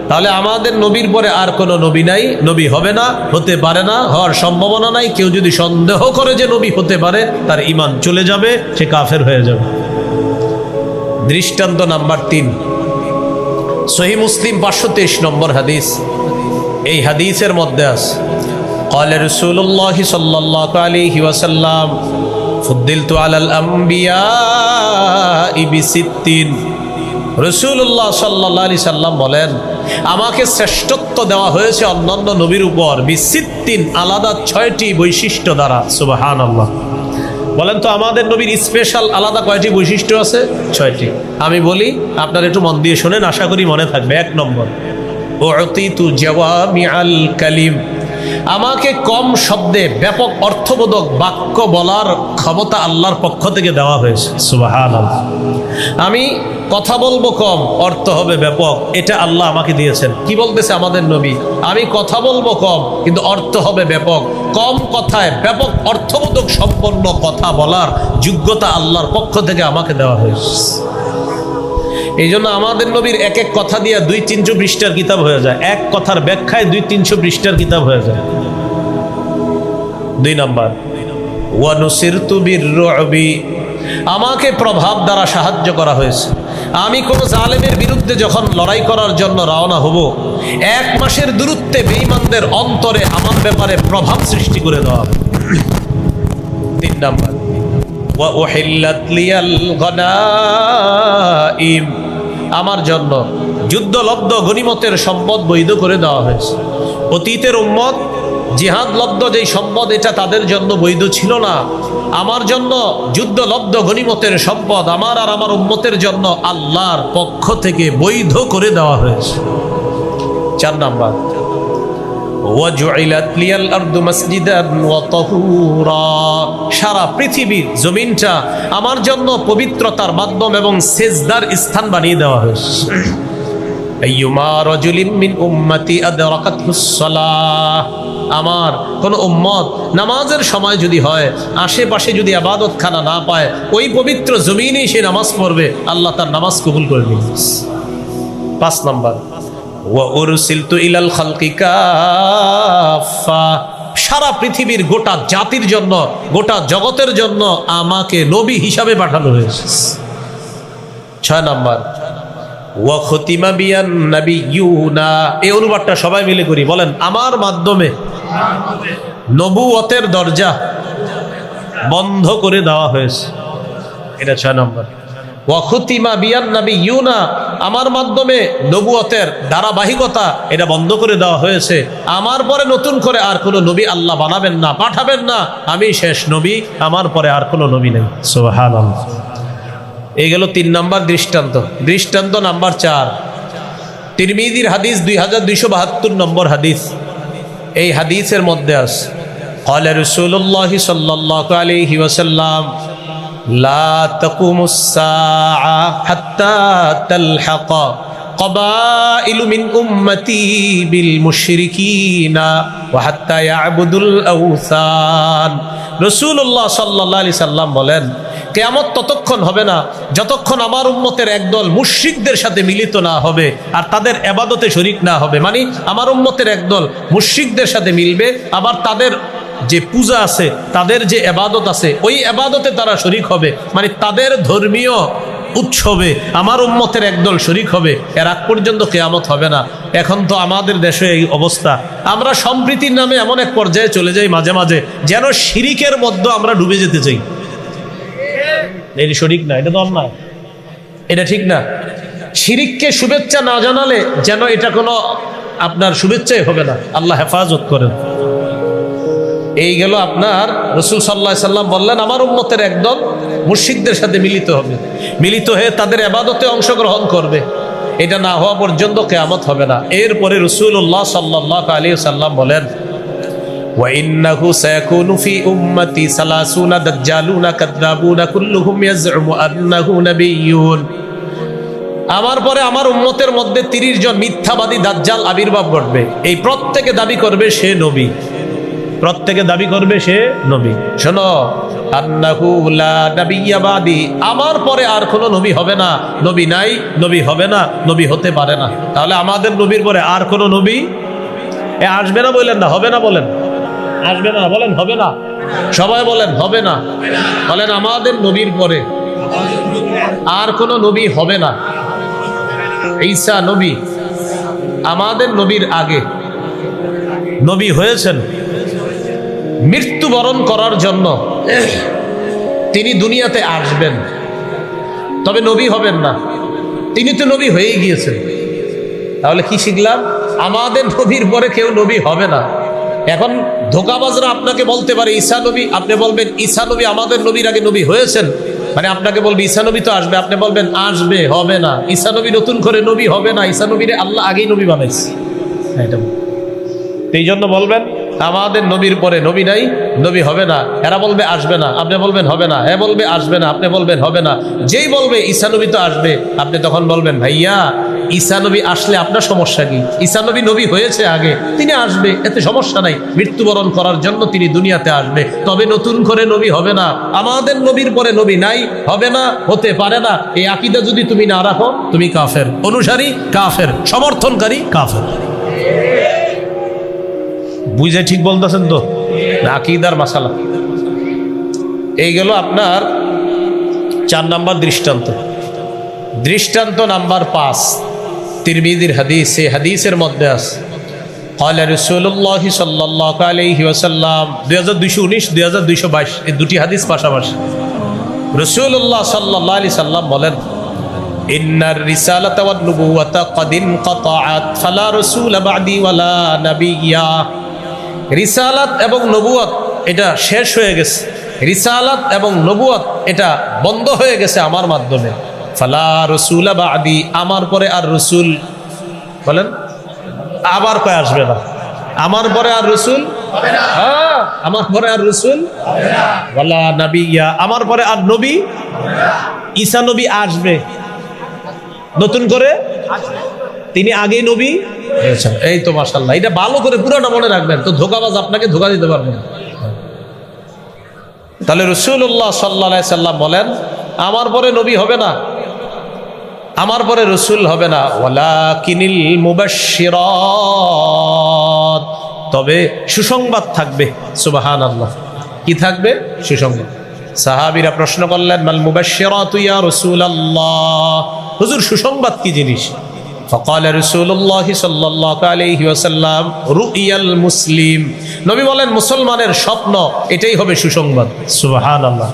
তাহলে আমাদের নবীর পরে আর কোনো নবী নাই, নবী হবে না, হতে পারে না, হওয়ার সম্ভাবনা নাই। কেউ যদি সন্দেহ করে যে নবী হতে পারে, তার ঈমান চলে যাবে, সে কাফের হয়ে যাবে। দৃষ্টান্ত নাম্বার 3, সহিহ মুসলিম 523 নম্বর হাদিস। এই হাদিসের মধ্যে আছে قال رسول الله صلى الله عليه وسلم فضلت على الأنبياء ب60। রাসূলুল্লাহ সাল্লাল্লাহু আলাইহি সাল্লাম বলেন, আমাকে শ্রেষ্ঠত্ব দেওয়া হয়েছে অন্যান্য নবীর উপর ব60, আলাদা 6টি বৈশিষ্ট্য দ্বারা। সুবহানাল্লাহ। বলেন তো আমাদের নবীর স্পেশাল আলাদা কয়টি বৈশিষ্ট্য আছে? 6টি। আমি বলি, আপনারা একটু মন দিয়ে শোনেন, আশা করি মনে থাকবে। 1 নম্বর, উতিতু জাওয়ামিআল কালিম, আমাকে কম শব্দে ব্যাপক অর্থবোধক বাক্য বলার ক্ষমতা আল্লাহর পক্ষ থেকে দেওয়া হয়েছে। সুবহানাল্লাহ। আমি কথা বলবো কম, অর্থ হবে ব্যাপক, এটা আল্লাহ আমাকে দিয়েছেন। কি বলতেছে আমাদের নবী? আমি কথা বলবো কম, কিন্তু অর্থ হবে ব্যাপক। কম কথায় ব্যাপক অর্থবোধক সম্পন্ন কথা বলার যোগ্যতা আল্লাহর পক্ষ থেকে আমাকে দেওয়া হয়েছে। এই জন্য আমাদের নবীর এক এক কথা দিয়ে 200-300 পৃষ্ঠার কিতাব হয়ে যায়। এক কথার ব্যাখ্যায় 200-300 পৃষ্ঠার কিতাব হয়ে যায়। 2 নাম্বার, ওয়ানুসিরতু বির-রু'বি, আমাকে প্রভাব দ্বারা সাহায্য করা হয়েছে। আমি কোন জালেমের বিরুদ্ধে যখন লড়াই করার জন্য রওনা হব, 1 মাসের দূরত্বে বেঈমানদের অন্তরে আমার ব্যাপারে প্রভাব সৃষ্টি করে দেওয়া হবে। 3 নাম্বার, ওয়া উহিল্লাত লিয়াল গনাইম, আমার জন্য যুদ্ধলব্ধ গনিমতের সম্পদ বৈধ করে দেওয়া হয়েছে। অতীতের উম্মত জিহাদ লব্ধ যেই সম্পদ, এটা তাদের জন্য বৈধ ছিল না। আমার জন্য যুদ্ধলব্ধ গনিমতের সম্পদ আমার আর আমার উম্মতের জন্য আল্লাহর পক্ষ থেকে বৈধ করে দেওয়া হয়েছে। 4 নাম্বার, ওয়াজুইলাত লিয়াল আরদু মাসজিদান ওয়া তাহুরা, সারা পৃথিবীর জমিনটা আমার জন্য পবিত্রতার মাধ্যম এবং সেজদার স্থান বানিয়ে দেওয়া হয়েছে। আইয়ুমা রাজুলিন মিন উম্মতি আদরাকাতুস সালাহ, আমার কোন উম্মত নামাজের সময় যদি হয়, আশেপাশে যদি ইবাদতখানা না পায়, ওই পবিত্র জমিনেই সে নামাজ পড়বে, আল্লাহ তার নামাজ কবুল করে নেবেন। 5 নাম্বার, ওয়া উরসিলতু ইলাল খালকি কাফা, সারা পৃথিবীর গোটা জাতির জন্য, গোটা জগতের জন্য আমাকে নবী হিসাবে পাঠানো হয়েছে। 6 নাম্বার, ওয়া খতিমা বিয়ান নাবিয়্যুনা, এই অনুবাদটা সবাই মিলে করি, বলেন আমার মাধ্যমে নবুয়তের দরজা বন্ধ করে দেওয়া হয়েছে। এটা 6 নম্বর। ওয়া খুতিমা বিয়ান নাবিয়্যুনা, আমার মাধ্যমে নবুয়তের ধারাবাহিকতা এটা বন্ধ করে দেওয়া হয়েছে। আমার পরে নতুন করে আর কোনো নবী আল্লাহ বানাবেন না, পাঠাবেন না। আমি শেষ নবী, আমার পরে আর কোনো নবী নেই। সুবহানাল্লাহ। এই গেল 3 নম্বর দৃষ্টান্ত। দৃষ্টান্ত নাম্বার 4, তিরমিজির হাদিস 2272 নম্বর হাদিস। এই হাদিসের মধ্যে আছে ক্বালা রাসূলুল্লাহ সাল্লাল্লাহু আলাইহি ওয়াসাল্লাম লা তাকুমুস সাআ হাত্তা তালহাকা قبائل من أمتي بالمشركين وحتى يعبدوا الأوثان। রাসূলুল্লাহ সাল্লাল্লাহু আলাইহি সাল্লাম বলেন, কিয়ামত ততক্ষণ হবে না যতক্ষণ আমার উম্মতের একদল মুশরিকদের সাথে মিলিত না হবে আর তাদের ইবাদতে শরীক না হবে। মানে আমার উম্মতের একদল মুশরিকদের সাথে মিলবে, আবার তাদের যে পূজা আছে, তাদের যে ইবাদত আছে, ওই ইবাদতে তারা শরীক হবে। মানে তাদের ধর্মীয় উৎসবে আমার উম্মতের একদল শরীক হবে। এর আগ পর্যন্ত কিয়ামত হবে না। এখন তো আমাদের দেশে এই অবস্থা, আমরা সম্প্রীতির নামে এমন এক পর্যায়ে চলে যাই মাঝে মাঝে যেন শিরিকের মধ্যে আমরা ডুবে যেতে চাই। এই শরীক না, এটা তো অন্যায়, এটা ঠিক না। শিরিককে শুভেচ্ছা না জানালে যেন এটা কোনো আপনার শুভেচ্ছাই হবে না। আল্লাহ হেফাজত করেন। এই গেল আপনার রাসূল সাল্লাল্লাহু আলাইহি সাল্লাম বললেন, আমার উম্মতের একদল মুশরিকদের সাথে মিলিত হবে, মিলিত হয়ে তাদের ইবাদতে অংশগ্রহণ করবে। এটা না হওয়া পর্যন্ত কিয়ামত হবে না। এরপরে রাসূলুল্লাহ সাল্লাল্লাহু আলাইহি সাল্লাম বলেন, ওয়া ইন্নাহু সায়াকুনু ফি উম্মতি 30 দাজ্জালুনা কাযাবুনা কুল্লুহুম ইয়াজউমু আন্নাহু নাবিয়্যুন। আমার পরে আমার উম্মতের মধ্যে 30 জন মিথ্যাবাদী দাজ্জাল আবির্ভাব ঘটবে। এই প্রত্যেকে দাবি করবে সে নবী, প্রত্যেকে দাবি করবে সে নবী। শোনো, আন্নাহু লা নাবিয়্যা বাদি, আমার পরে আর কোনো নবী হবে না, নবী নাই, নবী হবে না, নবী হতে পারে না। তাহলে আমাদের নবীর পরে আর কোনো নবী আসবে না বললেন না, হবে না বলেন, আসবে না বলেন, হবে না, সবাই বলেন হবে না, বলেন আমাদের নবীর পরে আর কোনো নবী হবে না। ঈসা নবী আমাদের নবীর আগে নবী হয়েছেন মৃত্যুবরণ করার জন্য। তিনি দুনিয়াতে আসবেন, তবে নবী হবেন না। তিনি তো নবী হয়েই গিয়েছেন। তাহলে কি শিখলাম? আমাদের নবীর পরে কেউ নবী হবে না। এখন ধোঁকাবাজরা আপনাকে বলতে পারে ঈসা নবী, আপনি বলবেন ঈসা নবী আমাদের নবীর আগে নবী হয়েছেন, মানে আপনাকে বলবে ঈসা নবী তো আসবে, আপনি বলবেন আসবে, হবে না। ঈসা নবী নতুন করে নবী হবে না, ঈসা নবীরে আল্লাহ আগেই নবী বানাইছে। এটা এই জন্য বলবেন আমাদের নবীর পরে নবী নাই, নবী হবে না। এরা বলবে আসবে না, আপনি বলবেন হবে না। এ বলবে আসবে না, আপনি বলবেন হবে না। যেই বলবে ঈসা নবী তো আসবে, আপনি তখন বলবেন ভাইয়া ঈসা নবী আসলে আপনার সমস্যা কি? ঈসা নবী নবী হয়েছে আগে, তিনি আসবে, এতে সমস্যা নাই। মৃত্যুবরণ করার জন্য তিনি দুনিয়াতে আসবে, তবে নতুন করে নবী হবে না। আমাদের নবীর পরে নবী নাই, হবে না, হতে পারে না। এই আকীদা যদি তুমি না রাখো, তুমি কাফের, অনুসারী কাফের, সমর্থনকারী কাফের। বুঝে ঠিক বলতেছেন তো? আকীদার মাসালা। এই গেল আপনার 4 নম্বর দৃষ্টান্ত। দৃষ্টান্ত নাম্বার 5, তিরমিজির হাদিস। এই হাদিসের মধ্যে আছে ক্বালা রাসূলুল্লাহ সাল্লাল্লাহু আলাইহি ওয়াসাল্লাম, 2219 2222 এই দুটি হাদিস পাশাপাশি। রাসূলুল্লাহ সাল্লাল্লাহু আলাইহি সাল্লাম বলেন, ইন্নার রিসালাতা ওয়ান নুবুওয়াতা ক্বাদ ইনকাতাআত ফালা রাসূলা বা'দি ওয়ালা নাবিয়্যা। রিসালাত এবং নবুয়ত এটা শেষ হয়ে গেছে, রিসালাত এবং নবুয়ত এটা বন্ধ হয়ে গেছে আমার মাধ্যমে। ফালা রাসূলা বা'দি, আমার পরে আর রাসূল, বলেন আবার কয় আসবে না, আমার পরে আর রাসূল হবে না। হ্যাঁ, আমার পরে আর রাসূল হবে না, ওয়ালা নাবিয়্যা, আমার পরে আর নবী হবে না। ঈসা নবী আসবে, নতুন করে আসবে, তিনি আগেই নবী। এই তো মাশাআল্লাহ, এটা ভালো করে পুরোটা মনে রাখবেন, তো ধোঁকাবাজ আপনাকে ধোঁকা দিতে পারবে না। তাহলে রাসূলুল্লাহ সাল্লাল্লাহু আলাইহি সাল্লাম বলেন, আমার পরে নবী হবে না, আমার পরে রাসূল হবে না। ওয়ালাকিনিল মুবাশশিরাত, তবে সুসংবাদ থাকবে। সুবহানাল্লাহ, কি থাকবে? সুসংবাদ। সাহাবীরা প্রশ্ন করলেন, মাল মুবাশশিরাতু ইয়া রাসূলুল্লাহ, হুজুর সুসংবাদ কি জিনিস? ফাকালা রাসূলুল্লাহ সাল্লাল্লাহু আলাইহি ওয়াসাল্লাম, রুইয়াল মুসলিম, নবী বলেন মুসলমানের স্বপ্ন, এটাই হবে সুসংবাদ। সুবহানাল্লাহ,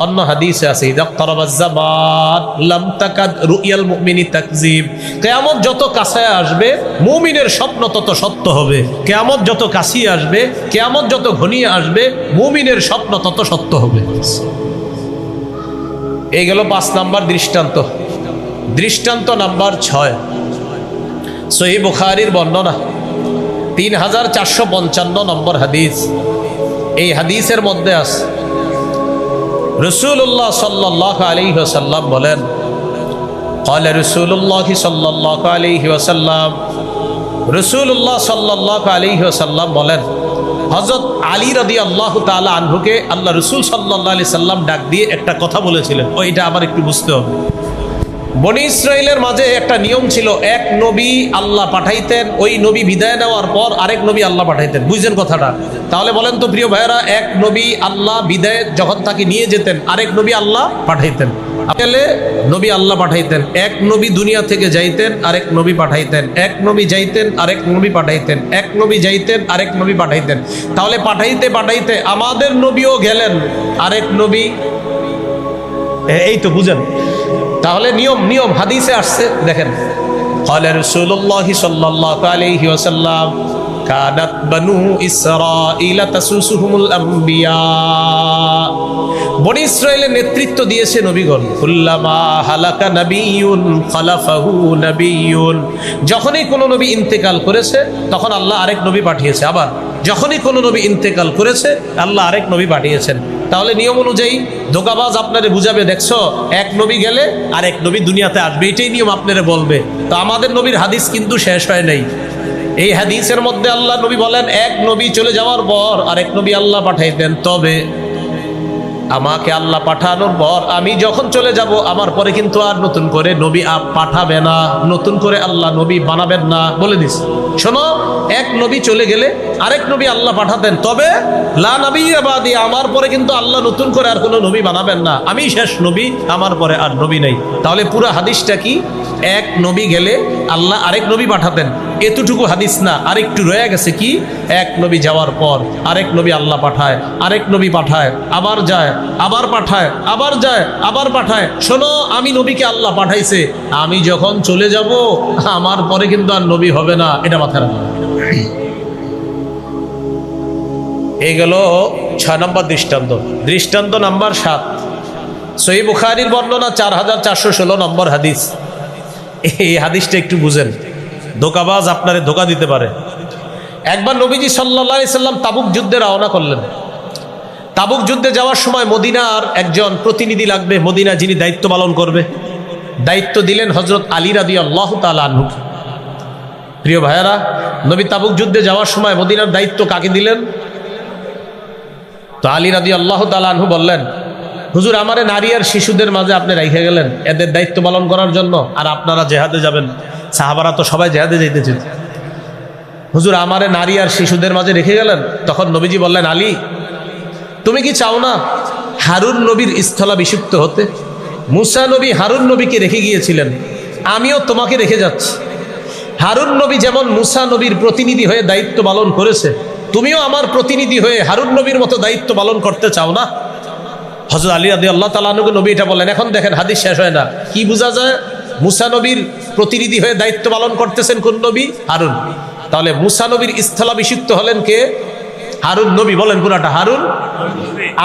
অন্য হাদিসে আছে ইদাক্তারাবাজ জামান লাম তাকাদ রুয়াল মুমিনি তাকযিব, কিয়ামত যত কাছে আসবে মুমিনের স্বপ্ন তত সত্য হবে। কিয়ামত যত কাছে আসবে, কিয়ামত যত ঘনিয়ে আসবে, মুমিনের স্বপ্ন তত সত্য হবে। এই গেল 5 নাম্বার দৃষ্টান্ত। দৃষ্টান্ত নাম্বার 6, সহিহ বুখারীর বর্ণনা 3455 নম্বর হাদিস। এই হাদিসের মধ্যে আছে রাসূলুল্লাহ সাল্লাল্লাহু আলাইহি ওয়াসাল্লাম বলেন, قال রাসূলুল্লাহ সাল্লাল্লাহু আলাইহি ওয়াসাল্লাম, রাসূলুল্লাহ সাল্লাল্লাহু আলাইহি ওয়াসাল্লাম বলেন, হযরত আলী রাদিয়াল্লাহু তাআলা আনহুকে আল্লাহ রাসূল সাল্লাল্লাহু আলাইহি সাল্লাম ডাক দিয়ে একটা কথা বলেছিলেন। ওইটা আবার একটু বুঝতে হবে। বনি ইসরাইলের মাঝে একটা নিয়ম ছিল, এক নবী আল্লাহ পাঠাইতেন, ওই নবী বিদায় নেওয়ার পর আরেক নবী আল্লাহ পাঠাইতেন। বুঝছেন কথাটা? তাহলে বলেন তো প্রিয় ভাইয়েরা, এক নবী আল্লাহ বিদায় যখন তাকে নিয়ে যেতেন, আরেক নবী আল্লাহ পাঠাইতেন। আসলে নবী আল্লাহ পাঠাইতেন, এক নবী দুনিয়া থেকে যাইতেন, আরেক নবী পাঠাইতেন, এক নবী যাইতেন, আরেক নবী পাঠাইতেন, এক নবী যাইতেন, আরেক নবী পাঠাইতেন। তাহলে পাঠাইতে পাঠাইতে আমাদের নবীও গেলেন, আরেক নবী, এই তো বুঝেন। তাহলে নিয়ম হাদিসে আসছে, দেখেন, قال رسول الله صلى الله عليه وسلم كانت بنو إسرائيل تسوسهم الأنبياء, বনি ইসরাইলের নেতৃত্ব দিয়েছে নবীগণ। কুল্লামা হালাকা নাবিয়্যুন খালাফাহু নাবিয়্যুন, যখনই কোনো নবী ইন্তেকাল করেছে তখন আল্লাহ আরেক নবী পাঠিয়েছে, আবার যখনই কোনো নবী ইন্তেকাল করেছে আল্লাহ আরেক নবী পাঠিয়েছেন। তাহলে নিয়ম অনুযায়ী ধোঁকাবাজ আপনারে বুঝাবে, দেখছো এক নবী গেলে আরেক নবী দুনিয়াতে আসবে, এটাই নিয়ম আপনারে বলবে। তো আমাদের নবীর হাদিস কিন্তু শেষ হয় নাই। এই হাদিসের মধ্যে আল্লাহ নবী বলেন, এক নবী চলে যাওয়ার পর আরেক নবী আল্লাহ পাঠাইতেন, তবে আমাকে আল্লাহ পাঠানোর পর আমি যখন চলে যাব আমার পরে কিন্তু আর নতুন করে নবী পাঠাবে না, নতুন করে আল্লাহ নবী বানাবেন না। বলে দিস, শোনো, এক নবী চলে গেলে আরেক নবী আল্লাহ পাঠাতেন, তবে লা নবিয়্যা বাদি, আমার পরে কিন্তু আল্লাহ নতুন করে আর কোনো নবী বানাবেন না, আমি শেষ নবী, আমার পরে আর নবী নেই। তাহলে পুরো হাদিসটা কি? এক নবী গেলে আল্লাহ আরেক নবী পাঠাতেন, এতটুকু হাদিস না, আরেকটু রয়ে গেছে কি? এক নবী যাওয়ার পর আরেক নবী আল্লাহ পাঠায়, আরেক নবী পাঠায়, আবার যায়, আবার পাঠায়, আবার যায়, আবার পাঠায়। শোনো, আমি নবীকে আল্লাহ পাঠাইছে, আমি যখন চলে যাব আমার পরে কিন্তু আর নবী হবে না, এটা মাথায় রাখবেন। এই গেল 6 নম্বর দৃষ্টান্ত। দৃষ্টান্ত নাম্বার 7, সহিহ বুখারীর বর্ণনা 4416 নম্বর হাদিস। এই হাদিসটা একটু বুঝেন, ধোঁকাবাজ আপনারে ধোঁকা দিতে পারে। একবার নবীজি সাল্লাল্লাহু আলাইহি সাল্লাম তাবুক যুদ্ধে রওনা করলেন। তাবুক যুদ্ধে যাওয়ার সময় মদিনার একজন প্রতিনিধি লাগবে, মদিনা যিনি দায়িত্ব পালন করবে, দায়িত্ব দিলেন হযরত আলী রাদিয়াল্লাহু তাআলা আনহু। প্রিয় ভাইয়েরা, নবী তাবুক যুদ্ধে যাওয়ার সময় মদিনার দায়িত্ব কাকে দিলেন? তো আলী রাদিয়াল্লাহু তাআলা আনহু বললেন, হুজুর, আমারে নারী আর শিশুদের মাঝে আপনি রেখে গেলেন এদের দায়িত্ব পালন করার জন্য, আর আপনারা জেহাদে যাবেন, সাহাবারা তো সবাই জেহাদে যাইতেছেন, হুজুর আমারে নারী আর শিশুদের মাঝে রেখে গেলেন। তখন নবীজি বললেন, আলী, তুমি কি চাও না হারুন নবীর স্থলাভিষিক্ত হতে? মুসা নবী হারুন নবীকে রেখে গিয়েছিলেন, আমিও তোমাকে রেখে যাচ্ছি। হারুন নবী যেমন মুসা নবীর প্রতিনিধি হয়ে দায়িত্ব পালন করেছে, তুমিও আমার প্রতিনিধি হয়ে হারুন নবীর মতো দায়িত্ব পালন করতে চাও না? হযরত আলী রাদিয়াল্লাহু তাআলা আনহু নবী এটা বললেন। এখন দেখেন, হাদিস শেষ হয় না, কি বোঝা যায়? মুসা নবীর প্রতিনিধি হয়ে দায়িত্ব পালন করতেছেন কোন নবী? হারুন। তাহলে মুসা নবীর স্থলাভিষিক্ত হলেন কে? হারুন নবী। বলেন পুরাটা, হারুন।